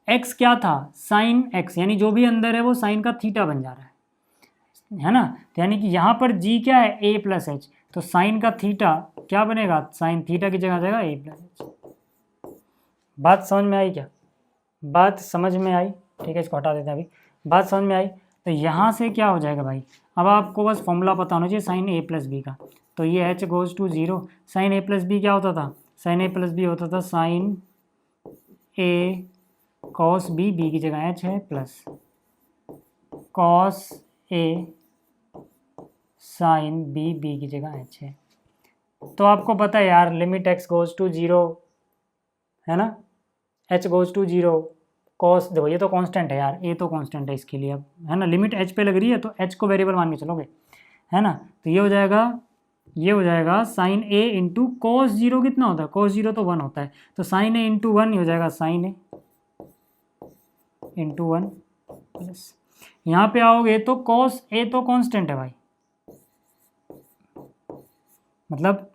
[SPEAKER 1] एक्स क्या था, साइन एक्स, यानी जो भी अंदर है वो साइन का थीटा बन जा रहा है ना। तो यानी कि यहाँ पर जी क्या है, ए प्लस एच, तो साइन का थीटा क्या बनेगा, साइन थीटा की जगह आ जाएगा ए प्लस एच। बात समझ में आई क्या, बात समझ में आई, ठीक है, इसको हटा देते हैं अभी। बात समझ में आई, तो यहाँ से क्या हो जाएगा भाई, अब आपको बस फॉर्मूला पता होना चाहिए साइन ए प्लस बी का। तो ये h goes to 0, sine a plus b क्या होता था, साइन ए प्लस बी होता था sine a cos b, b की जगह एच है, plus cos a sine b, b की जगह एच है। तो आपको पता है यार, लिमिट एक्स गोज टू 0 है ना, एच गोज टू 0 कॉस, देखो ये तो कांस्टेंट है यार, ये तो कांस्टेंट है इसके लिए अब, है ना, लिमिट एच पे लग रही है तो एच को वेरिएबल मान के चलोगे, है ना। तो ये हो जाएगा साइन ए इंटू कॉस 0 कितना होता है, कॉस 0 तो 1 होता है, तो साइन ए इंटू 1 हो जाएगा साइन ए इंटू 1 प्लस, यहाँ पे आओगे तो कॉस ए तो कांस्टेंट है भाई, मतलब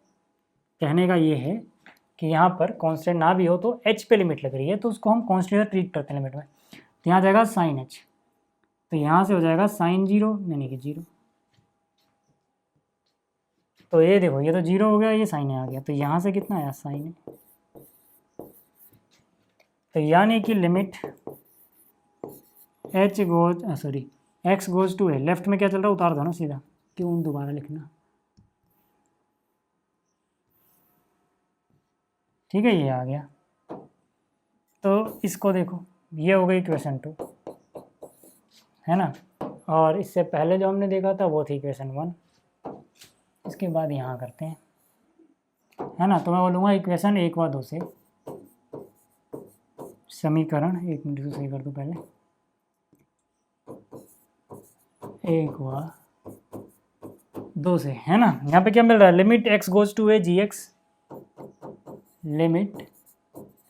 [SPEAKER 1] कहने का ये है कि यहाँ पर कांस्टेंट ना भी हो तो एच पे लिमिट लग रही है तो उसको हम कांस्टेंट ट्रीट करते हैं लिमिट में। तो यहाँ जाएगा साइन एच, तो यहाँ से हो जाएगा साइन 0 यानी कि 0। तो ये देखो, ये तो 0 हो गया, ये साइन ए आ गया, तो यहाँ से कितना आया, साइन ए। तो यानी कि limit h goes sorry x goes to a, left में क्या चल रहा है उतार दो ना सीधा, क्यों दोबारा लिखना, ठीक है, ये आ गया। तो इसको देखो, ये हो गई इक्वेशन 2, है ना, और इससे पहले जो हमने देखा था वो थी इक्वेशन 1, इसके बाद यहाँ करते हैं, है ना। तो मैं बोलूँगा इक्वेशन 1 व 2 से समीकरण, 1 मिनट से सही कर दूँ पहले, 1 व 2 से, है ना। यहाँ पे क्या मिल रहा है, limit x goes to a g x, limit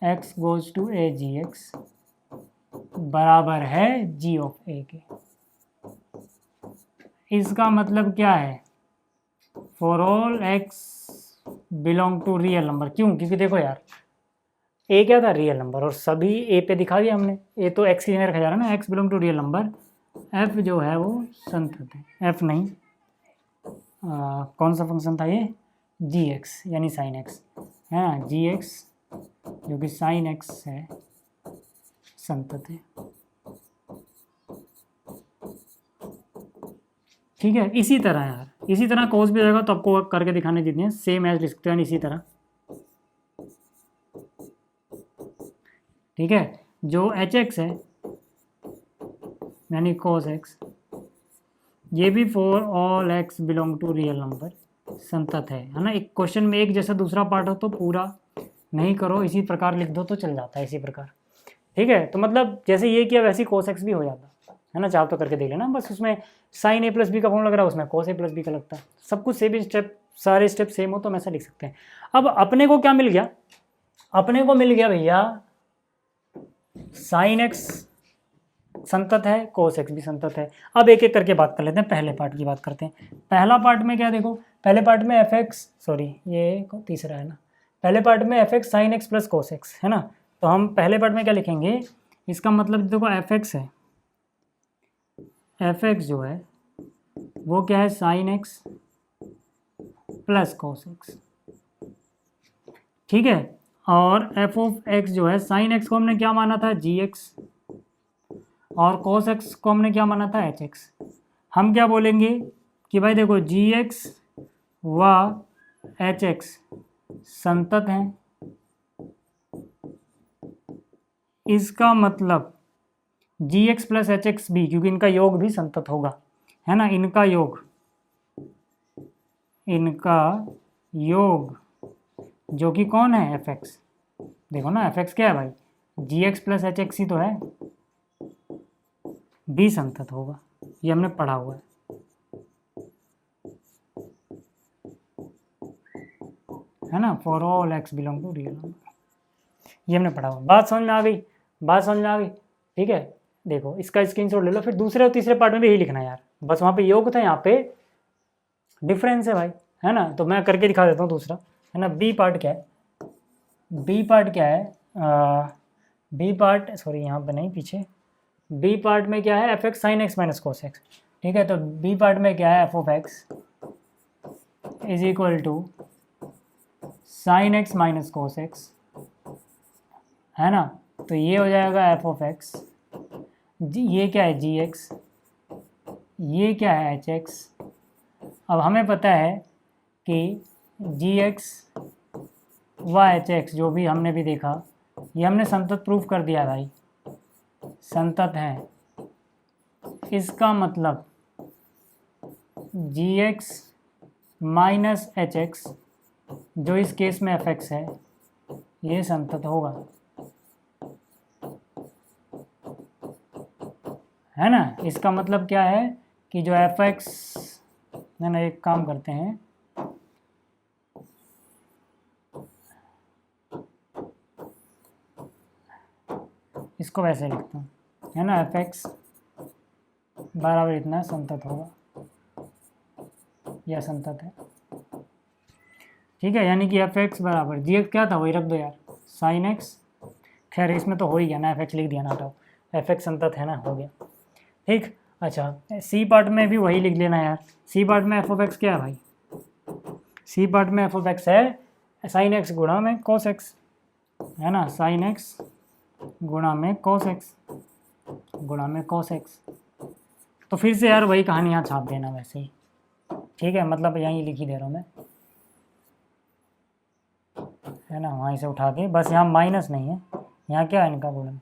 [SPEAKER 1] x goes to a g x बराबर है जी ऑफ ए के। इसका मतलब क्या है, for all x belong to real number, क्यों, क्योंकि देखो यार ए क्या था, रियल नंबर, और सभी ए पे दिखा दिया हमने, ए तो एक्स की जगह रखा जा रहा है ना, x belong to real number, f जो है वो संतत है, एफ नहीं कौन सा फंक्शन था ये, जी एक्स यानी साइन एक्स, है ना, जी एक्स जो कि साइन एक्स है संतत है, ठीक है। इसी तरह यार, इसी तरह कोस भी रहेगा तो आपको करके दिखाने जितने सेम एज लिख सकते हैं इसी तरह, ठीक है। जो एच एक्स है यानी कोस एक्स, ये भी for all x belong to real number संतत है ना। एक क्वेश्चन में एक जैसा दूसरा पार्ट हो तो पूरा नहीं करो, इसी प्रकार लिख दो तो चल जाता है, इसी प्रकार, ठीक है। तो मतलब जैसे ये किया वैसे ही कोस एक्स भी हो जाता है ना, चाहो तो करके देख लेना, बस उसमें साइन ए प्लस बी का फॉर्म लग रहा है, उसमें कोस ए प्लस बी का लगता है, सब कुछ सेम स्टेप, सारे स्टेप सेम हो तो हम ऐसा लिख सकते हैं। अब अपने को क्या मिल गया, अपने को मिल गया भैया साइन एक्स संतत है, कोस एक्स भी संतत है। अब एक एक करके बात कर लेते हैं, पहले पार्ट की बात करते हैं। पहला पार्ट में क्या देखो, पहले पार्ट में एफ एक्स, सॉरी ये तीसरा है ना, पहले पार्ट में F x sine x plus cos x, है ना। तो हम पहले पार्ट में क्या लिखेंगे, इसका मतलब देखो एफ एक्स है, एफ एक्स जो है वो क्या है, sine x plus cos x, ठीक है। और एफ ऑफ एक्स जो है, साइन एक्स को हमने क्या माना था, जी एक्स, और कोस एक्स को हमने क्या माना था, एच एक्स। हम क्या बोलेंगे कि भाई देखो जी एक्स व एच एक्स संतत हैं, इसका मतलब जी एक्स प्लस एच एक्स भी, क्योंकि इनका योग भी संतत होगा, है ना, इनका योग जो कि कौन है, एफ एक्स, देखो ना एफ एक्स क्या है भाई, जी एक्स प्लस एच एक्स ही तो है, भी संतत होगा, ये हमने पढ़ा हुआ है, है ना, for all x belong to real number. ये हमने पढ़ा हुआ, बात समझ में आ गई, बात समझ में आ गई, ठीक है। देखो इसका स्क्रीनशॉट ले लो, फिर दूसरे और तीसरे पार्ट में भी यही लिखना है यार, बस वहाँ पे योग था, यहाँ पे डिफरेंस है भाई, है ना। तो मैं करके दिखा देता हूँ दूसरा, है ना। बी पार्ट क्या है, बी पार्ट क्या है, बी पार्ट सॉरी यहाँ पे नहीं, पीछे बी पार्ट में क्या है, f x sine x minus cos x, ठीक है। तो बी पार्ट में क्या है, f of x is equal to sine x minus cos x, है ना। तो ये हो जाएगा एफ ऑफ एक्स, ये क्या है जी एक्स, ये क्या है एच एक्स। अब हमें पता है कि जी एक्स व एच एक्स जो भी हमने भी देखा, ये हमने संतत प्रूफ कर दिया भाई, संतत है। इसका मतलब जी एक्स माइनस एच एक्स जो इस केस में एफ एक्स है, ये संतत होगा, है ना। इसका मतलब क्या है कि जो एफ एक्स, है ना, एक काम करते हैं, इसको वैसे लिखता हूँ, है ना, एफ एक्स बराबर इतना संतत होगा, यह संतत है, ठीक है। यानी कि एफ एक्स बराबर जी एक्स क्या था, वही रख दो यार, साइन एक्स, खैर इसमें तो हो ही गया ना, एफ एक्स लिख दिया ना, हटाओ, एफ एक्स संतत है ना, हो गया, ठीक। अच्छा सी पार्ट में भी वही लिख लेना यार, सी पार्ट में एफ ऑफ एक्स क्या है भाई, सी पार्ट में एफ ऑफ एक्स है साइन एक्स गुणा में कॉस एक्स, है ना, साइन एक्स गुणा में कॉस एक्स, गुणा में कॉस एक्स। तो फिर से यार वही कहानी यहाँ छाप देना वैसे ही, ठीक है, मतलब यहीं लिख ही दे रहा हूँ मैं, है ना, वहीं से उठा के, बस यहाँ माइनस नहीं है, यहाँ क्या है इनका गुणन।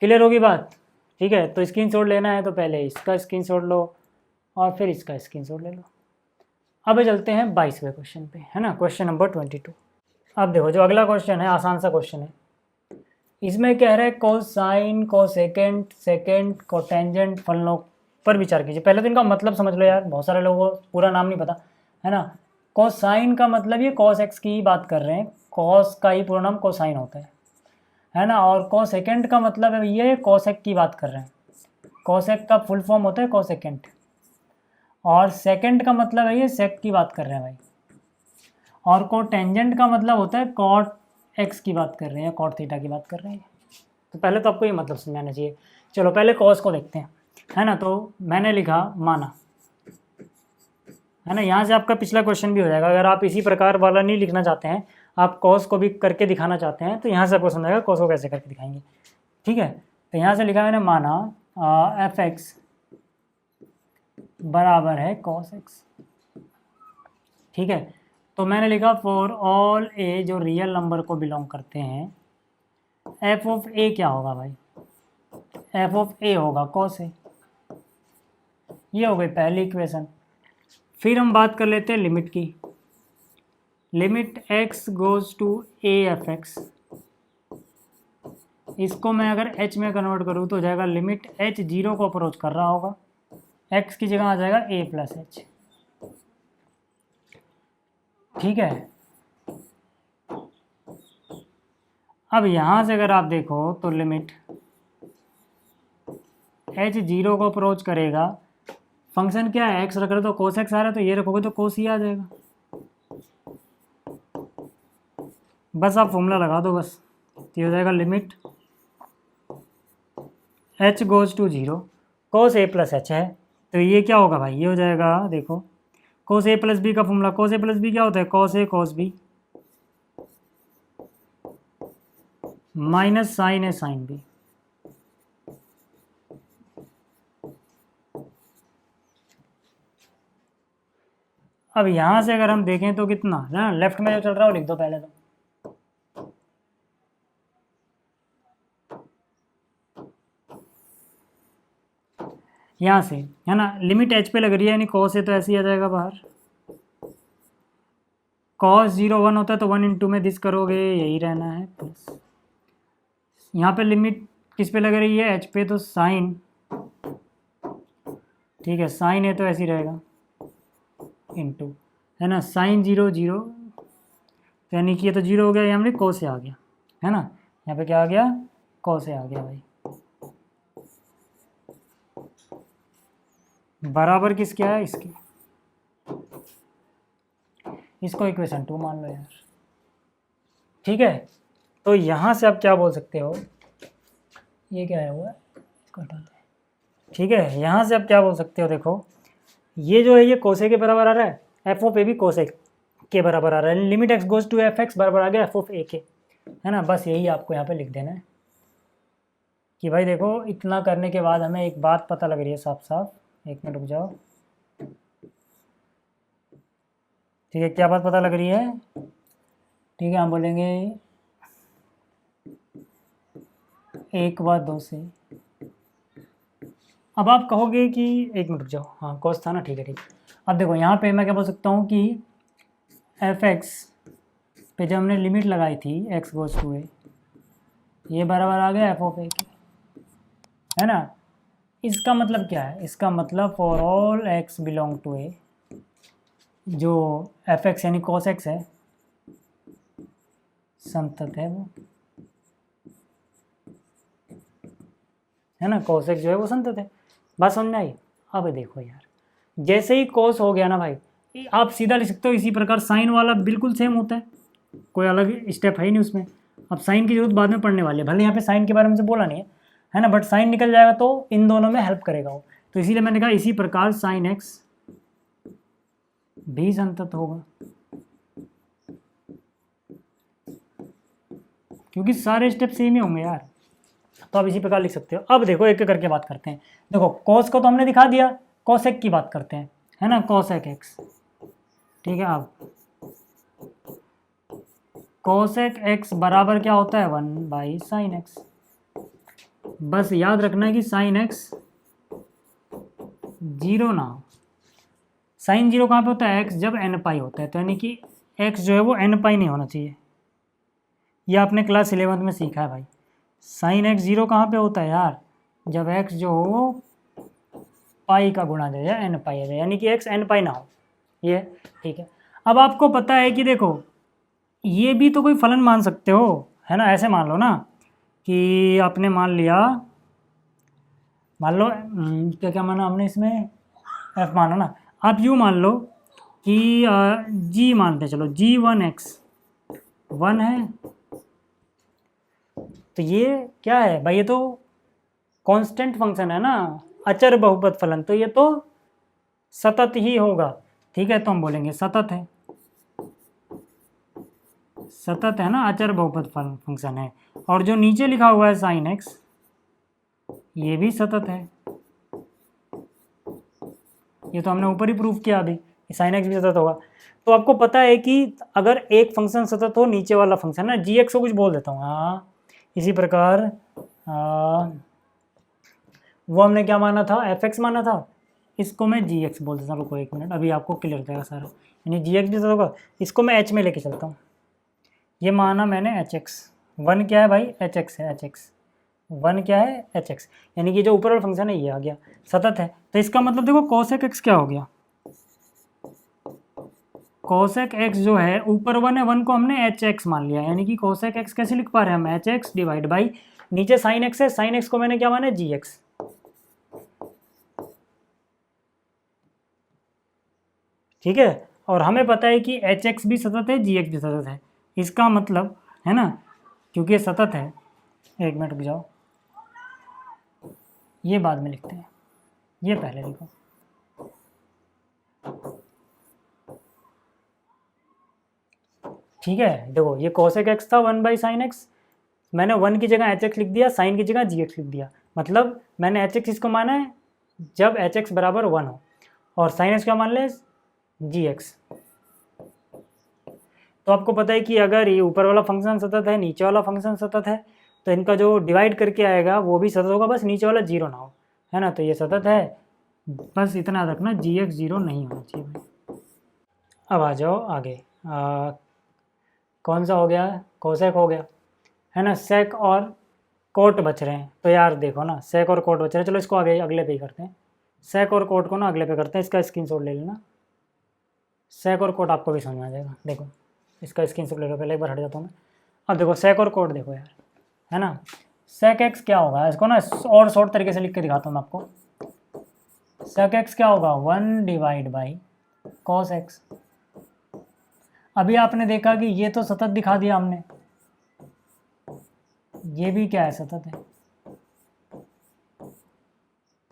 [SPEAKER 1] क्लियर होगी बात, ठीक है। तो स्क्रीनशॉट लेना है तो पहले इसका स्क्रीनशॉट लो और फिर इसका स्क्रीनशॉट ले लो। अब चलते हैं 22वें क्वेश्चन पे, है ना, क्वेश्चन नंबर 22। अब देखो जो अगला क्वेश्चन है, आसान सा क्वेश्चन है। इसमें कह रहे हैं कोसाइन, कोसेकेंट, सेकेंट, कोटेंजेंट फलनों पर विचार कीजिए। पहले तो इनका मतलब समझ लो यार, बहुत सारे लोगों को पूरा नाम नहीं पता, है ना। कोसाइन का मतलब ये कॉस एक्स की बात कर रहे हैं, कॉस का ही पूरा नाम कोसाइन होता है ना। और कोसेकेंट का मतलब है ये कोसेक की बात कर रहे हैं, कोसेक का फुल फॉर्म होता है कोसेकेंट। और सेकेंड का मतलब है ये सेक की बात कर रहे हैं भाई। और कोटेंजेंट का मतलब होता है कॉट एक्स की बात कर रहे हैं, कॉट थीटा की बात कर रहे हैं। तो पहले तो आपको ये मतलब समझाना चाहिए। चलो पहले कॉस को देखते हैं, है ना। तो मैंने लिखा माना, है ना, यहाँ से आपका पिछला क्वेश्चन भी हो जाएगा। अगर आप इसी प्रकार वाला नहीं लिखना चाहते हैं, आप कॉस को भी करके दिखाना चाहते हैं, तो यहाँ से आपको समझ आएगा कॉस को कैसे करके दिखाएंगे, ठीक है। तो यहाँ से लिखा मैंने माना एफ एक्स बराबर है कॉस एक्स, ठीक है। तो मैंने लिखा फॉर ऑल ए जो रियल नंबर को बिलोंग करते हैं, एफ ऑफ ए क्या होगा भाई, एफ ऑफ ए होगा कॉस ए। ये हो गई पहली इक्वेशन। फिर हम बात कर लेते हैं लिमिट की। Limit x goes to a f x, इसको मैं अगर एच में कन्वर्ट करूँ तो हो जाएगा लिमिट एच जीरो को अप्रोच कर रहा होगा, एक्स की जगह आ जाएगा ए प्लस एच, ठीक है। अब यहाँ से अगर आप देखो तो लिमिट एच जीरो को अप्रोच करेगा, फंक्शन क्या है एक्स रख रहे तो कोस एक्स आ रहा है, तो ये रखोगे तो कोस ही आ जाएगा। बस आप फॉर्मूला लगा दो बस, ये हो जाएगा limit h goes to zero, cos a plus h है, तो ये क्या होगा भाई, ये हो जाएगा देखो कोस ए प्लस बी का formula, cos a plus b क्या होता है, कोस ए कोस बी माइनस साइन ए साइन बी। अब यहाँ से अगर हम देखें तो कितना है ना, लेफ्ट में जो चल रहा है वो लिख दो पहले तो, यहाँ से है ना, लिमिट एच पे लग रही है, यानी कॉस है तो ऐसे ही आ जाएगा बाहर। कॉस 0 1 होता है तो 1 इंटू में दिस करोगे, यही रहना है प्लस। यहाँ पे लिमिट किस पे लग रही है, एच पे, तो साइन, ठीक है, साइन है तो ऐसे ही रहेगा इंटू, है ना, साइन 0 0 तो यानी कि ये तो 0 हो गया, ये हमने cos से आ गया, है ना। यहाँ पे क्या आ गया, cos से आ गया भाई। बराबर किसके है, इसके। इसको इक्वेशन 2 मान लो यार, ठीक है। तो यहाँ से आप क्या बोल सकते हो, ये क्या है हुआ, इसको हटा दें, ठीक है। यहाँ से आप क्या बोल सकते हो, देखो ये जो है ये कोसे के बराबर आ रहा है, एफ ऑफ ए भी कोसे के बराबर आ रहा है, limit x goes to f x बराबर आ गया एफ ऑफ ए के, है ना। बस यही आपको यहाँ पे लिख देना है कि भाई देखो इतना करने के बाद हमें एक बात पता लग रही है साफ साफ। एक मिनट रुक जाओ, ठीक है, क्या बात पता लग रही है, ठीक है। हम बोलेंगे 1 व 2 से। अब आप कहोगे कि एक मिनट रुक जाओ, हाँ कॉस था ना, ठीक है ठीक। अब देखो यहाँ पे मैं क्या बोल सकता हूँ कि एफ एक्स पे जब हमने लिमिट लगाई थी एक्स गोज टू ए, ये बराबर आ गया एफ ऑफ ए के, है ना। इसका मतलब क्या है, इसका मतलब for all x belong to A, जो एफ एक्स यानी कॉस एक्स है संतत है वो, है ना। कॉस एक्स जो है वो संतत है, बात समझ में आई। अब देखो यार, जैसे ही कॉस हो गया ना भाई, आप सीधा लिख सकते हो इसी प्रकार साइन वाला बिल्कुल सेम होता है, कोई अलग स्टेप है ही नहीं उसमें। अब साइन की जरूरत बाद में पड़ने वाली है, भले यहाँ पे साइन के बारे में से बोला नहीं है ना, बट साइन निकल जाएगा तो इन दोनों में हेल्प करेगा वो, तो इसीलिए मैंने कहा इसी प्रकार साइन एक्स भी संतत होगा, क्योंकि सारे स्टेप सेम ही होंगे यार। तो आप इसी प्रकार लिख सकते हो। अब देखो एक एक करके बात करते हैं। देखो कॉस को तो हमने दिखा दिया, कॉसेक की बात करते हैं, है ना, कॉसेक एक्स, ठीक है। अब कॉसेक एक्स बराबर क्या होता है, 1/sin x। बस याद रखना है कि साइन एक्स 0 ना हो। साइन 0 कहाँ पे होता है, एक्स जब n पाई होता है, तो यानी कि एक्स जो है वो n पाई नहीं होना चाहिए। ये आपने क्लास 11th में सीखा है भाई। साइन एक्स 0 कहाँ पे होता है यार, जब एक्स जो हो पाई का गुणा दे जाए, n पाई आ जाए, यानी कि एक्स n पाई ना हो, ये ठीक है। अब आपको पता है कि देखो ये भी तो कोई फलन मान सकते हो, है ना। ऐसे मान लो ना कि आपने मान लिया, मान लो क्या क्या माना हमने इसमें, एफ मानो ना। आप यूँ मान लो कि जी मानते, चलो g1x 1 है, तो ये क्या है भाई, ये तो कांस्टेंट फंक्शन है ना, अचर बहुपद फलन, तो ये तो सतत ही होगा, ठीक है। तो हम बोलेंगे सतत है, सतत है ना, अचर बहुपद फंक्शन है। और जो नीचे लिखा हुआ है साइन एक्स, ये भी सतत है, ये तो हमने ऊपर ही प्रूफ किया अभी, साइन एक्स भी सतत होगा। तो आपको पता है कि अगर एक फंक्शन सतत हो, नीचे वाला फंक्शन ना, जी एक्स को कुछ बोल देता हूँ, हाँ इसी प्रकार वो हमने क्या माना था, एफ एक्स माना था, इसको मैं जी एक्स बोल देता हूँ। रुको एक मिनट, अभी आपको क्लियर हो जाएगा सारा, यानी जी एक्स भी सतत होगा। इसको मैं एच में लेके चलता हूँ, ये माना मैंने एच एक्स, 1 क्या है भाई, एच एक्स है, एच एक्स 1 क्या है, एच एक्स, यानी कि जो ऊपर वाला फंक्शन है ये आ गया, सतत है। तो इसका मतलब देखो कॉसेक एक्स क्या हो गया, कॉसेक एक्स जो है ऊपर 1 है, 1 को हमने एच एक्स मान लिया, यानी कि कॉसेक एक्स कैसे लिख पा रहे हैं हम, एच एक्स डिवाइड बाई नीचे साइन एक्स है, साइन एक्स को मैंने क्या माना, जी एक्स, ठीक है। और हमें पता है कि एच एक्स भी सतत है, जी एक्स भी सतत है, इसका मतलब है ना, क्योंकि ये सतत है। एक मिनट रुक जाओ, ये बाद में लिखते हैं, ये पहले लिखो। ठीक है, देखो ये कोसेक एक्स था 1/sin x, मैंने 1 की जगह एच एक्स लिख दिया, साइन की जगह जी एक्स लिख दिया, मतलब मैंने एच एक्स इसको माना है जब एच एक्स बराबर 1 हो, और साइन एक्स क्या मान ले, जी एक्स। तो आपको पता है कि अगर ये ऊपर वाला फंक्शन सतत है, नीचे वाला फंक्शन सतत है, तो इनका जो डिवाइड करके आएगा वो भी सतत होगा, बस नीचे वाला 0 ना हो, है ना। तो ये सतत है, बस इतना याद रखना, जी एक्स 0 नहीं होना चाहिए भाई। अब आ जाओ आगे, कौन सा हो गया, कोसेक हो गया, है ना। सेक और कोट बच रहे हैं, तो यार देखो ना सेक और कोट बच रहे हैं, चलो इसको आगे अगले पे ही करते हैं, सेक और कोट को ना अगले पे करते हैं, इसका स्क्रीनशॉट ले लेना, सेक और कोट आपको भी समझ में आ जाएगा। देखो इसका स्क्रीनशॉट ले लो, पहले एक बार हट जाता हूँ मैं। अब देखो सेक और कोट देखो यार, है ना। सेक एक्स क्या होगा, इसको ना और शॉर्ट तरीके से लिख के दिखाता हूँ मैं आपको। सेक एक्स क्या होगा, 1 डिवाइड बाई कॉस एक्स। अभी आपने देखा कि ये तो सतत दिखा दिया हमने, ये भी क्या है, सतत है।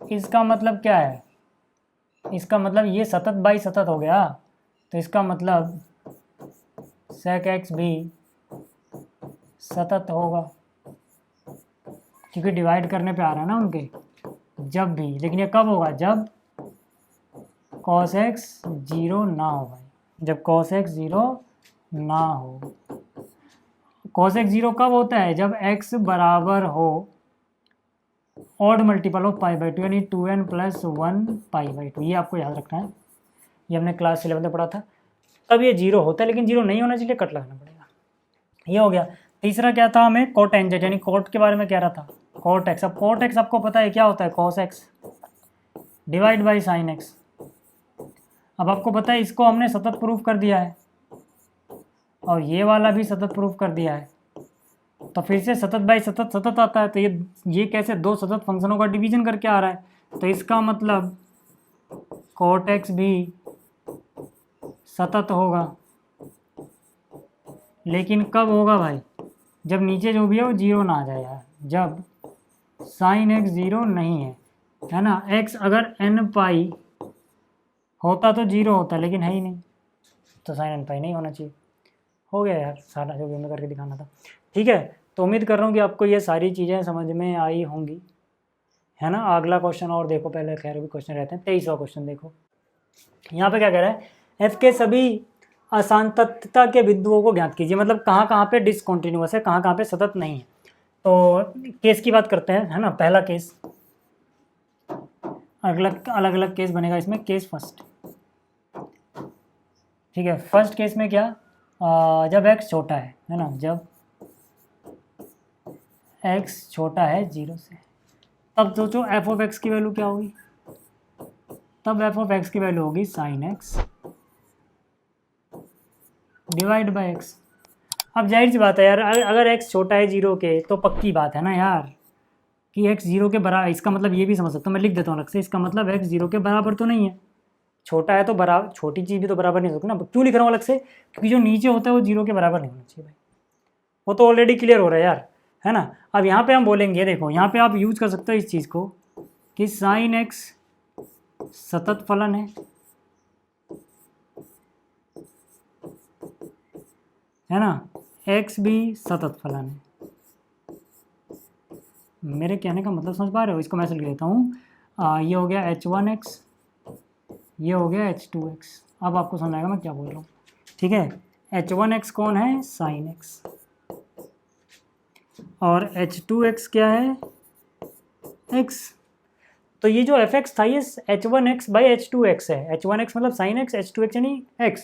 [SPEAKER 1] इसका मतलब क्या है, इसका मतलब ये सतत बाई सतत हो गया, तो इसका मतलब सेक एक्स भी सतत होगा, क्योंकि डिवाइड करने पे आ रहा है ना उनके, जब भी। लेकिन ये कब होगा, जब कॉस एक्स जीरो ना हो भाई, जब कॉस एक्स जीरो ना हो। कॉस एक्स जीरो कब होता है, जब एक्स बराबर हो odd multiple of pi by two, यानी 2n plus 1 pi by two. ये आपको याद रखना है, ये हमने क्लास 11 में पढ़ा था। तब ये जीरो होता है, लेकिन जीरो नहीं होना चाहिए, कट लगाना पड़ेगा। ये हो गया। तीसरा क्या था, हमें कोट टेंजेंट, यानी कोट के बारे में कह रहा था, कोट एक्स। अब कोट एक्स आपको पता है क्या होता है, cos x divide by sine x. अब आपको पता है इसको हमने सतत प्रूफ कर दिया है, और ये वाला भी सतत प्रूफ कर दिया है, तो फिर से सतत बाई सतत सतत आता है। तो ये कैसे दो सतत फंक्शनों का डिवीजन करके आ रहा है, तो इसका मतलब कोट एक्स भी सतत होगा। लेकिन कब होगा भाई, जब नीचे जो भी है वो जीरो ना आ जाए यार, जब साइन एक्स जीरो नहीं है ना। एक्स अगर एन पाई होता तो जीरो होता, लेकिन है ही नहीं, तो साइन एन पाई नहीं होना चाहिए। हो गया यार सारा जो भी हमें करके दिखाना था, ठीक है। तो उम्मीद कर रहा हूँ कि आपको ये सारी चीज़ें समझ में आई होंगी, है ना। अगला क्वेश्चन और देखो, पहले खैर भी क्वेश्चन रहते हैं। 23वां क्वेश्चन देखो, यहाँ पे क्या कह रहा है, एफ के सभी असांतत्यता के बिंदुओं को ज्ञात कीजिए। मतलब कहाँ कहाँ पे डिसकॉन्टिन्यूअस है, कहाँ कहाँ पे सतत नहीं है। तो केस की बात करते हैं, है ना। पहला केस, अलग अलग केस बनेगा इसमें। केस फर्स्ट, ठीक है। फर्स्ट केस में क्या, जब एक्स छोटा है ना, जब एक्स छोटा है जीरो से, तब सोचो एफ ऑफ एक्स की वैल्यू क्या होगी। तब एफ ऑफ एक्स की वैल्यू होगी sine x divide by x. अब जाहिर सी बात है यार, अगर एक्स छोटा है जीरो के, तो पक्की बात है ना यार कि एक्स जीरो के बराबर। इसका मतलब ये भी समझ सकता हूँ, मैं लिख देता हूँ अलग से। इसका मतलब एक्स जीरो के बराबर तो नहीं है, छोटा है तो बराबर, छोटी चीज़ भी तो बराबर नहीं हो सकती ना। क्यों लिख रहा हूँ अलग से, क्योंकि जो नीचे होता है वो जीरो के बराबर नहीं होना चाहिए भाई, वो तो ऑलरेडी क्लियर हो रहा है यार, है ना। अब यहाँ पे हम बोलेंगे, देखो यहाँ पे आप यूज कर सकते हो इस चीज़ को कि साइन एक्स सतत फलन है ना, एक्स भी सतत फलन है। मेरे कहने का मतलब समझ पा रहे हो, इसको मैं लिख देता हूँ। ये हो गया h1x, ये हो गया h2x। अब आपको समझ आएगा मैं क्या बोल रहा हूँ, ठीक है। h1x कौन है, साइन एक्स, और h2x क्या है, x। तो ये जो fx था ये h1x बाई h2x है। h1x मतलब साइन एक्स, h2x यानी x,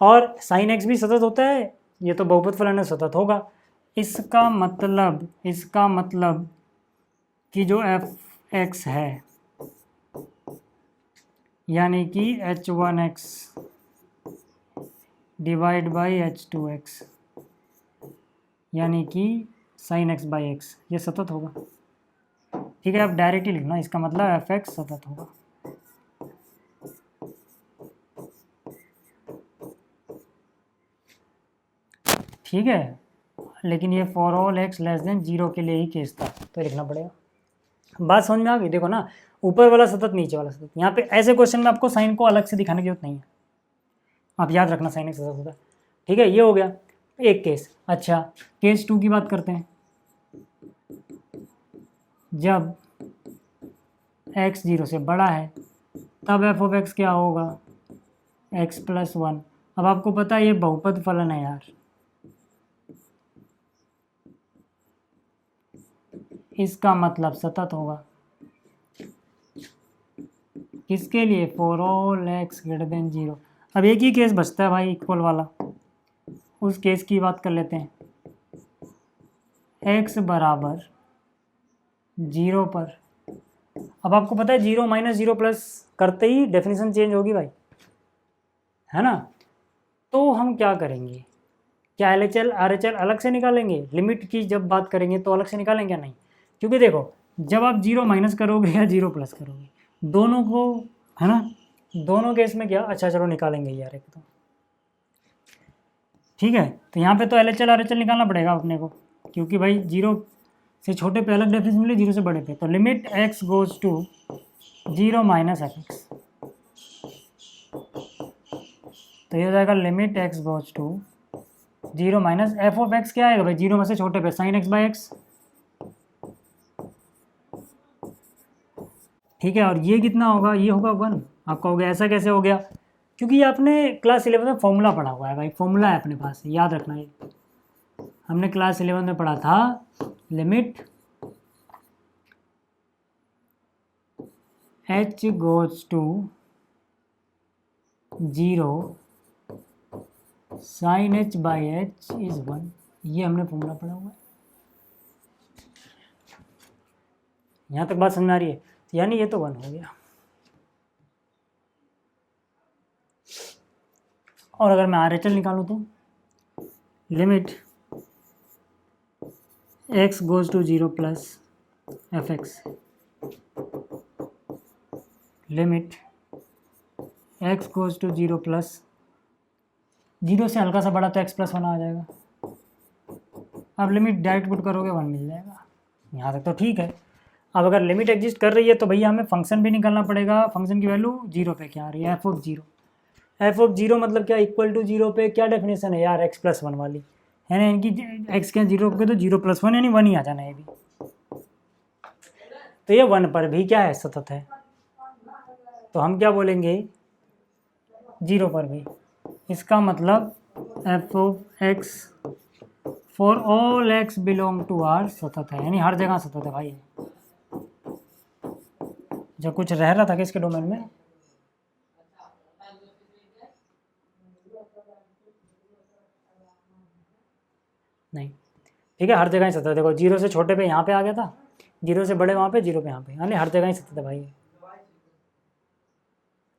[SPEAKER 1] और साइन एक्स भी सतत होता है, ये तो बहुपद फलन है, सतत होगा। इसका मतलब कि जो fx है, यानी कि h1x डिवाइड बाई h2x, यानी कि साइन एक्स बाई एक्स, ये सतत होगा, ठीक है। आप डायरेक्टली लिखना, इसका मतलब fx सतत होगा। ठीक है, लेकिन ये for all x less than zero के लिए ही केस था, तो लिखना पड़ेगा। बात समझ में आ गई, देखो ना, ऊपर वाला सतत नीचे वाला सतत। यहाँ पे ऐसे क्वेश्चन में आपको साइन को अलग से दिखाने की जरूरत नहीं है, आप याद रखना साइन एक्स सतत होता है, ठीक है। ये हो गया एक केस। अच्छा, केस 2 की बात करते हैं। जब x जीरो से बड़ा है तब एफ ऑफ एक्स क्या होगा, x प्लस 1। अब आपको पता है ये बहुपद फलन है यार, इसका मतलब सतत होगा। किसके लिए, for all x greater than zero. अब एक ही केस बचता है भाई इक्वल वाला, उस केस की बात कर लेते हैं। x बराबर जीरो पर, अब आपको पता है जीरो माइनस जीरो प्लस करते ही डेफिनेशन चेंज होगी भाई, है ना। तो हम क्या करेंगे, क्या LHL RHL अलग से निकालेंगे? लिमिट की जब बात करेंगे तो अलग से निकालेंगे क्या? नहीं, क्योंकि देखो जब आप 0 माइनस करोगे या 0 प्लस करोगे, दोनों को, है ना, दोनों केस में क्या, अच्छा चलो निकालेंगे यार एक तो, ठीक है। तो यहाँ पे तो LHL RHL निकालना पड़ेगा अपने को, क्योंकि भाई 0 से छोटे पे अलग डेफिनेशन मिले, 0 से बड़े पे। तो limit x goes to 0 minus fx, तो ये हो जाएगा limit x goes to 0 minus f of x, क्या आएगा भाई 0 में से छोटे पे साइन x बाई एक्स, ठीक है। और ये कितना होगा, ये होगा 1। आप कहोगे ऐसा कैसे हो गया? क्योंकि ये आपने क्लास 11 में फॉर्मूला पढ़ा हुआ है भाई, फॉर्मूला है अपने पास, याद रखना। ये हमने क्लास 11 में पढ़ा था, limit h goes to 0 sine h by h is 1, ये हमने फॉर्मूला पढ़ा हुआ है। यहाँ तक बात समझ आ रही है? यानी ये तो 1 हो गया। और अगर मैं RHL निकालूँ तो limit x goes to 0 plus fx, limit x goes to 0 plus 0 से हल्का सा बड़ा तो x प्लस 1 आ जाएगा। अब लिमिट डायरेक्ट पुट करोगे 1 मिल जाएगा। यहाँ तक तो ठीक है। अब अगर लिमिट एग्जिस्ट कर रही है तो भैया हमें फंक्शन भी निकालना पड़ेगा। फंक्शन की वैल्यू 0 पे क्या आ रही है, f ऑफ 0। f ऑफ 0 मतलब क्या, इक्वल टू 0 पे क्या डेफिनेशन है यार, x प्लस 1 वाली, है ना, इनकी x के 0 पे तो 0 प्लस 1 यानी 1 ही आ जाना है भी। तो ये 1 पर भी क्या है, सतत है। तो हम क्या बोलेंगे, 0 पर भी। इसका मतलब f of x for all x belong to R सतत है, यानी हर जगह सतत है भाई। जो कुछ रह रहा था कि इसके डोमेन में, नहीं, ठीक है, हर जगह ही सतत है। देखो 0 से छोटे पे यहाँ पे आ गया था, 0 से बड़े वहाँ पे, 0 पे यहाँ पे, यानी हर जगह ही सतत है भाई।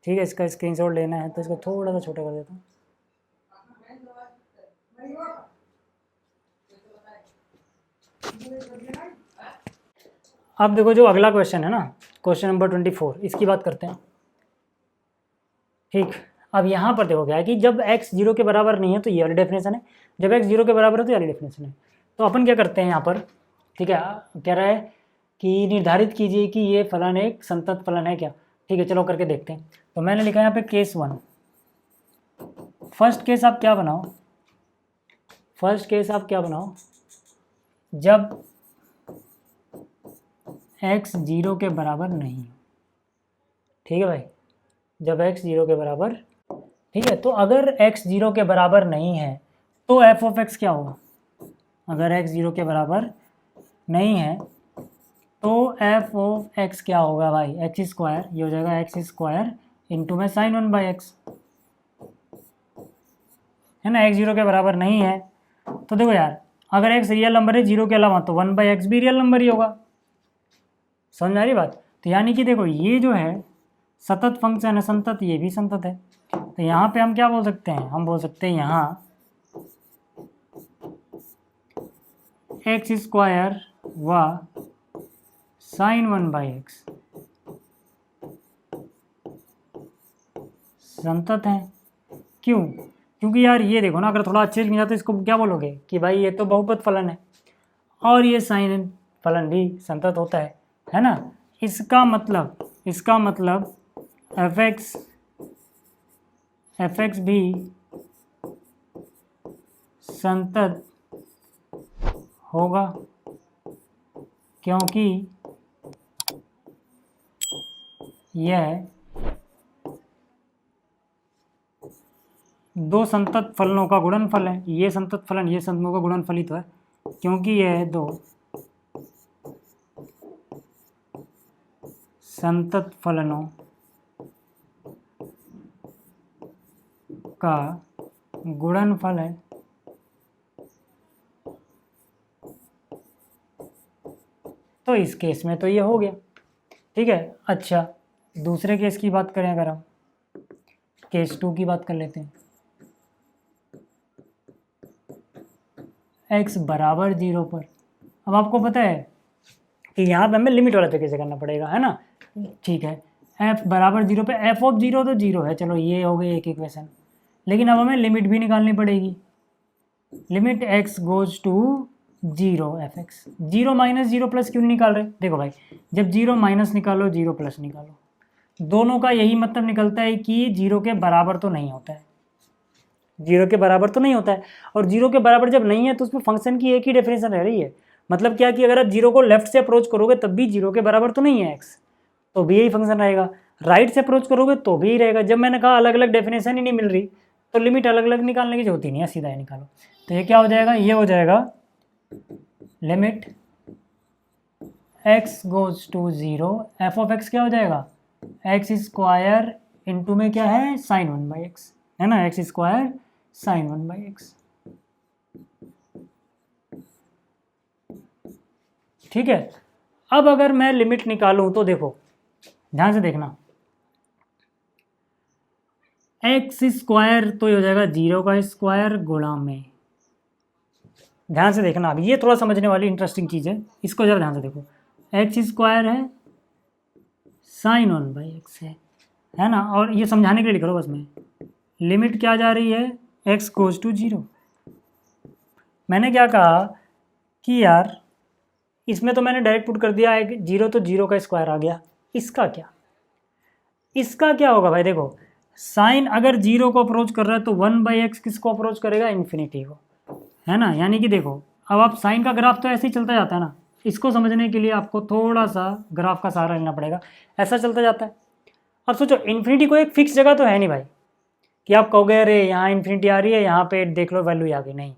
[SPEAKER 1] ठीक है, इसका स्क्रीनशॉट लेना है तो इसको थोड़ा सा छोटा कर देता हूँ। अब देखो जो अगला क्वेश्चन है ना, क्वेश्चन नंबर 24, इसकी बात करते हैं। ठीक, अब यहाँ पर देखो क्या है कि जब x 0 के बराबर नहीं है तो ये वाली डेफिनेशन है, जब x 0 के बराबर है तो ये वाली डेफिनेशन है। तो अपन क्या करते हैं यहाँ पर, ठीक है, कह रहा है कि निर्धारित कीजिए कि ये फलन एक संतत फलन है क्या। ठीक है, चलो करके देखते हैं। तो मैंने लिखा यहाँ पे केस 1। फर्स्ट केस आप क्या बनाओ, फर्स्ट केस आप क्या बनाओ, जब x 0 के बराबर नहीं हो। ठीक है भाई, जब x 0 के बराबर, ठीक है। तो अगर x 0 के बराबर नहीं है तो f ऑफ x क्या होगा, अगर x 0 के बराबर नहीं है तो f ऑफ x क्या होगा भाई, x स्क्वायर, ये हो जाएगा x स्क्वायर इंटू में साइन 1 बाई एक्स, है ना। x 0 के बराबर नहीं है तो देखो यार, अगर x रियल नंबर है 0 के अलावा तो 1 बाई एक्स भी रियल नंबर ही होगा। समझ में आ रही बात? तो यानी कि देखो ये जो है सतत फंक्शन है, संतत, ये भी संतत है। तो यहाँ पे हम क्या बोल सकते हैं, हम बोल सकते हैं यहाँ एक्स स्क्वायर व साइन 1 बाई एक्स संतत है। क्यों? क्योंकि यार ये देखो ना, अगर थोड़ा अच्छे से समझा तो इसको क्या बोलोगे कि भाई ये तो बहुपद फलन है और ये साइन फलन भी संतत होता है ना। इसका मतलब एफ एक्स भी संतत होगा, क्योंकि यह दो संतत फलनों का गुणनफल है। ये संतत फलन, ये संततों का गुणनफल ही तो है, क्योंकि यह दो संतत फलनों का गुणनफल है। तो इस केस में तो ये हो गया, ठीक है। अच्छा, दूसरे केस की बात करें, अगर हम केस 2 की बात कर लेते हैं। x बराबर 0 पर। अब आपको पता है कि यहाँ पे हमें लिमिट वाला तरीके से करना पड़ेगा, है ना। ठीक है, f बराबर 0 पे f ऑफ 0 तो 0 है, चलो ये हो गई एक इक्वेशन। लेकिन अब हमें लिमिट भी निकालनी पड़ेगी। Limit x goes to 0 fx। 0 minus 0 plus क्यों नहीं निकाल रहे? देखो भाई, जब 0 माइनस निकालो 0 प्लस निकालो, दोनों का यही मतलब निकलता है कि 0 के बराबर तो नहीं होता है। 0 के बराबर तो नहीं होता है, और 0 के बराबर जब नहीं है तो उसमें फंक्शन की एक ही डेफिनेशन रह रही है। मतलब क्या कि अगर आप 0 को लेफ्ट से अप्रोच करोगे तब भी 0 के बराबर तो नहीं है x, तो भी यही फंक्शन रहेगा। राइट से अप्रोच करोगे तो भी रहेगा। जब मैंने कहा अलग अलग डेफिनेशन ही नहीं मिल रही तो लिमिट अलग अलग निकालने की जरूरत ही नहीं है, सीधा ही निकालो। तो ये क्या हो जाएगा? ये हो जाएगा limit x goes to 0 f of x क्या हो जाएगा? x स्क्वायर इंटू में क्या है? साइन 1/x, है ना, x स्क्वायर साइन 1/x। ठीक है, अब अगर मैं लिमिट निकालूं तो देखो, ध्यान से देखना, x स्क्वायर तो ये हो जाएगा 0 का स्क्वायर गुणा में, ध्यान से देखना। अब ये थोड़ा समझने वाली इंटरेस्टिंग चीज़ है, इसको जरा ध्यान से देखो। x स्क्वायर है, साइन 1/x है ना, और ये समझाने के लिए लिख रहा हूँ बस मैं। लिमिट क्या जा रही है? x goes to 0। मैंने क्या कहा कि यार इसमें तो मैंने डायरेक्ट पुट कर दिया है 0, तो 0 का स्क्वायर आ गया। इसका क्या? इसका क्या होगा भाई? देखो, साइन अगर 0 को अप्रोच कर रहा है तो 1/x किसको अप्रोच करेगा? इन्फिनिटी को, है ना। यानी कि देखो, अब आप साइन का ग्राफ तो ऐसे ही चलता जाता है ना, इसको समझने के लिए आपको थोड़ा सा ग्राफ का सहारा लेना पड़ेगा। ऐसा चलता जाता है। अब सोचो, इन्फिनिटी को एक फिक्स जगह तो है नहीं भाई कि आप कहोगे अरे यहाँ इन्फिनिटी आ रही है, यहाँ पे देख लो वैल्यू आ गई। नहीं,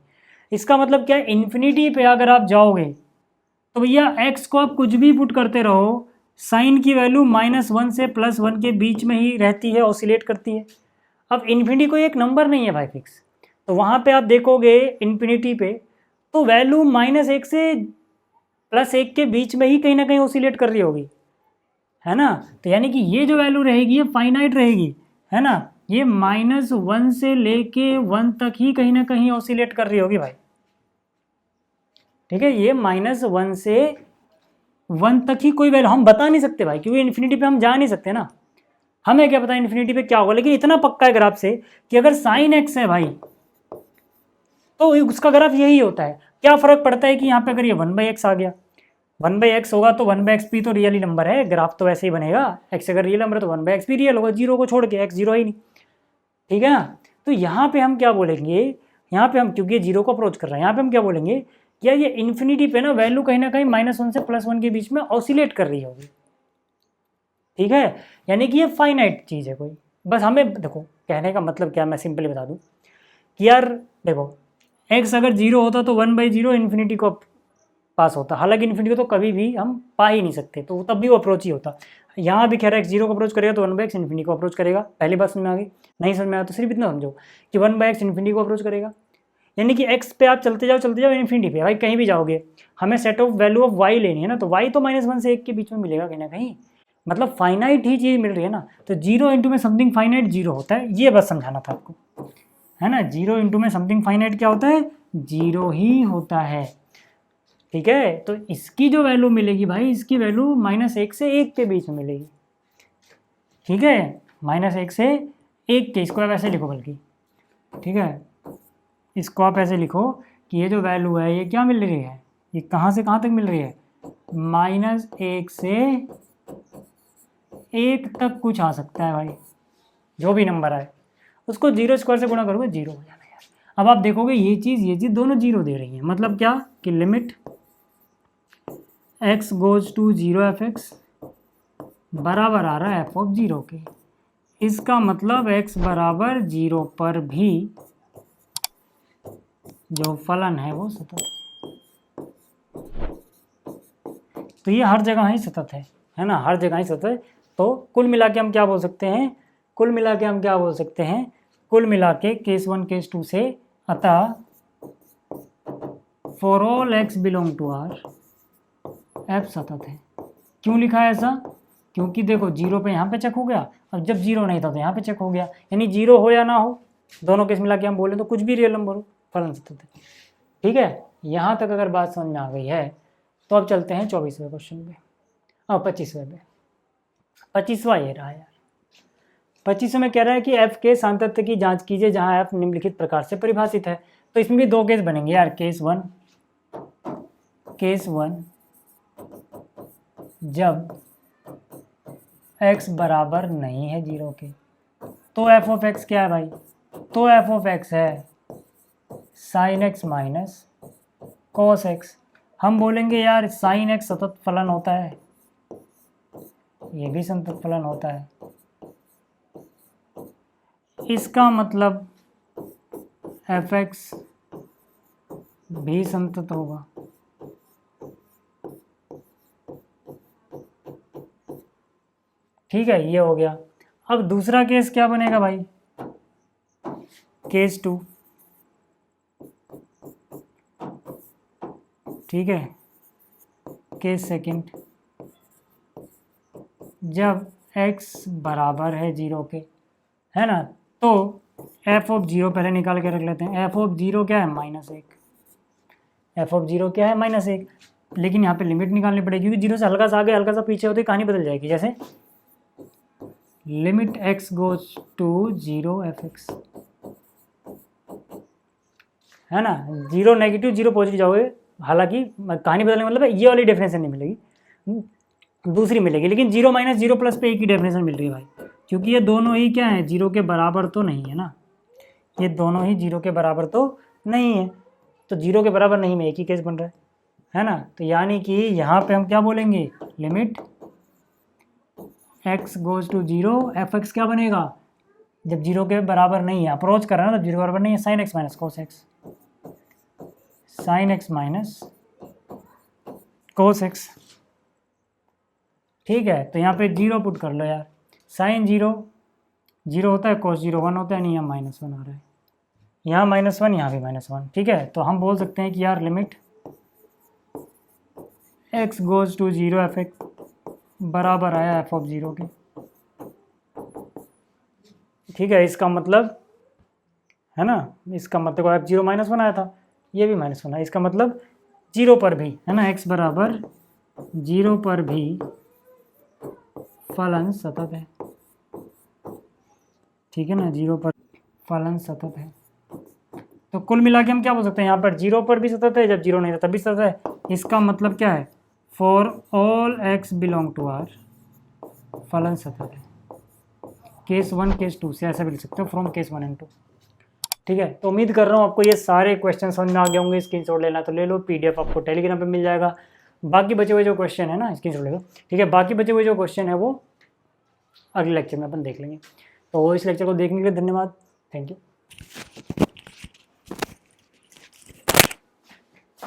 [SPEAKER 1] इसका मतलब क्या है? इन्फिनिटी पे अगर आप जाओगे तो भैया x को आप कुछ भी पुट करते रहो, साइन की वैल्यू -1 से +1 के बीच में ही रहती है, ऑसिलेट करती है। अब इन्फिनिटी कोई एक नंबर नहीं है भाई फिक्स, तो वहाँ पे आप देखोगे इन्फिनिटी पे तो वैल्यू -1 से +1 के बीच में ही कहीं ना कहीं ऑसिलेट कर रही होगी, है ना। तो यानी कि ये जो वैल्यू रहेगी ये फाइनाइट रहेगी, है ना। ये -1 से लेके 1 तक ही कहीं ना कहीं ऑसिलेट कर रही होगी भाई। ठीक है, ये -1 से 1 तक ही कोई वैल्यू हम बता नहीं सकते भाई, क्योंकि इन्फिनिटी पे हम जा नहीं सकते ना। हमें क्या पता इन्फिनिटी पे क्या होगा, लेकिन इतना पक्का है ग्राफ से कि अगर साइन x है भाई तो उसका ग्राफ यही होता है। क्या फर्क पड़ता है कि यहाँ पे अगर ये 1/x आ गया, 1/x होगा तो 1/x भी तो रियल ही नंबर है, ग्राफ तो वैसे ही बनेगा। x अगर रियल नंबर है तो 1/x भी रियल होगा, 0 को छोड़ के, x 0 ही नहीं। ठीक है ना। तो यहाँ पे हम क्या बोलेंगे, यहाँ पे हम, क्योंकि 0 को अप्रोच कर रहे हैं, यहाँ पे हम क्या बोलेंगे, क्या ये इन्फिनिटी पे ना वैल्यू कहीं ना कहीं -1 से +1 के बीच में ऑसिलेट कर रही होगी। ठीक है, यानी कि ये फाइनाइट चीज़ है कोई। बस हमें देखो कहने का मतलब क्या, मैं सिंपली बता दूं कि यार देखो, x अगर 0 होता तो 1/0 इन्फिनिटी को पास होता, हालांकि इन्फिनिटी को तो कभी भी हम पा ही नहीं सकते, तो तब भी वो अप्रोच ही होता। यहाँ भी कह रहा है x 0 को अप्रोच करेगा तो 1/x इन्फिनिटी को अप्रोच करेगा। पहली बात समझ में आ गई? नहीं समझ में आया तो सिर्फ इतना समझो कि 1/x इन्फिनिटी को अप्रोच करेगा, यानी कि x पे आप चलते जाओ इन्फिनिटी पे, भाई कहीं भी जाओगे हमें set of value of y लेनी है ना, तो y तो -1 से 1 के बीच में मिलेगा कहीं ना कहीं, मतलब फाइनाइट ही चीज़ मिल रही है ना। तो 0 इंटू में समथिंग फाइनाइट 0 होता है, ये बस समझाना था आपको, है ना। 0 इंटू में समथिंग फाइनाइट क्या होता है? 0 ही होता है। ठीक है, तो इसकी जो वैल्यू मिलेगी भाई, इसकी वैल्यू -1 से 1 के बीच में मिलेगी। ठीक है, -1 से 1 के, इसको आप ऐसे लिखो बल्कि, ठीक है, इसको आप ऐसे लिखो कि ये जो वैल्यू है ये क्या मिल रही है, ये कहाँ से कहाँ तक मिल रही है? -1 से 1 तक कुछ आ सकता है भाई, जो भी नंबर आए उसको 0 स्क्वायर से गुणा करोगे 0 हो जाना यार। अब आप देखोगे ये चीज़ दोनों 0 दे रही हैं, मतलब क्या कि limit x goes to 0 fx बराबर आ रहा है f ऑफ 0 के। इसका मतलब x बराबर 0 पर भी जो फलन है वो सतत है। तो ये हर जगह ही सतत है ना, हर जगह ही सतत है। तो कुल मिला के हम क्या बोल सकते हैं, कुल मिला के केस 1 केस 2 से, अतः for all x belong to R f सतत है। क्यों लिखा है ऐसा? क्योंकि देखो 0 पे यहाँ पे चेक हो गया, और जब 0 नहीं था तो यहाँ पे चेक हो गया, यानी 0 हो या ना हो, दोनों केस मिला के हम बोले तो कुछ भी रियल नंबर हो, फलन सतत है। ठीक है, यहाँ तक अगर बात समझ में आ गई है तो अब चलते हैं 24वें क्वेश्चन पे और 25वें पे। 25वां ये रहा यार। 25वें में कह रहा है कि f के सांतत्य की जांच कीजिए जहाँ f निम्नलिखित प्रकार से परिभाषित है। तो इसमें भी दो केस बनेंगे यार। केस वन जब x बराबर नहीं है 0 के तो f ऑफ x क्या है भाई? तो f ऑफ x है sin x minus cos x। हम बोलेंगे यार sin x सतत फलन होता है, ये भी संतत फलन होता है, इसका मतलब fx भी संतत होगा। ठीक है, ये हो गया। अब दूसरा केस क्या बनेगा भाई? केस 2। ठीक है, केस सेकंड जब x बराबर है 0 के, है ना, तो f ऑफ 0 पहले निकाल के रख लेते हैं। f ऑफ 0 क्या है? -1। f ऑफ 0 क्या है? -1। लेकिन यहाँ पे लिमिट निकालनी पड़ेगी क्योंकि 0 से हल्का सा आगे हल्का सा पीछे होते कहानी बदल जाएगी। जैसे limit x goes to 0 fx, है ना, 0 नेगेटिव 0 पॉजिटिव जाओगे, हालांकि कहानी बदलने मतलब ये वाली डेफिनेशन नहीं मिलेगी, दूसरी मिलेगी। लेकिन 0 - 0 प्लस पे एक ही डेफिनेशन मिल रही है भाई, क्योंकि ये दोनों ही क्या है? 0 के बराबर तो नहीं है ना, ये दोनों ही 0 के बराबर तो नहीं है। तो 0 के बराबर नहीं में एक ही केस बन रहा है ना। तो यानी कि यहाँ पे हम क्या बोलेंगे? Limit x goes to 0 fx क्या बनेगा? जब 0 के बराबर नहीं है, अप्रोच कर रहा है ना, तो 0 के बराबर नहीं है, sin x minus cos x, sin x minus cos x। ठीक है, तो यहाँ पे 0 पुट कर लो यार। sin 0 0 होता है, cos 0 1 होता है, नहीं यहाँ -1 आ रहा है, यहाँ -1 यहाँ भी -1। ठीक है, तो हम बोल सकते हैं कि यार limit x goes to 0 fx बराबर आया f ऑफ 0 के। ठीक है, इसका मतलब है ना, इसका मतलब f0 -1 आया था, ये भी -1 है, इसका मतलब 0 पर भी, है ना, x बराबर 0 पर भी फलन सतत है। ठीक है ना, 0 पर फलन सतत है। तो कुल मिला के हम क्या बोल सकते हैं? यहाँ पर 0 पर भी सतत है, जब 0 नहीं था तब भी सतत है। इसका मतलब क्या है? For all x belong to R फलन सतत है। केस 1 केस 2 से ऐसा भी लिख सकते हो, फ्रॉम केस 1 एंड 2। ठीक है, तो उम्मीद कर रहा हूँ आपको ये सारे क्वेश्चन समझ में आ गए होंगे। स्क्रीनशॉट लेना तो ले लो, PDF आपको टेलीग्राम पे मिल जाएगा। बाकी बचे हुए जो क्वेश्चन है ना, स्क्रीनशॉट ले लो। ठीक है, बाकी बचे हुए जो क्वेश्चन है वो अगले लेक्चर में अपन देख लेंगे। तो इस लेक्चर को देखने के लिए धन्यवाद, थैंक यू।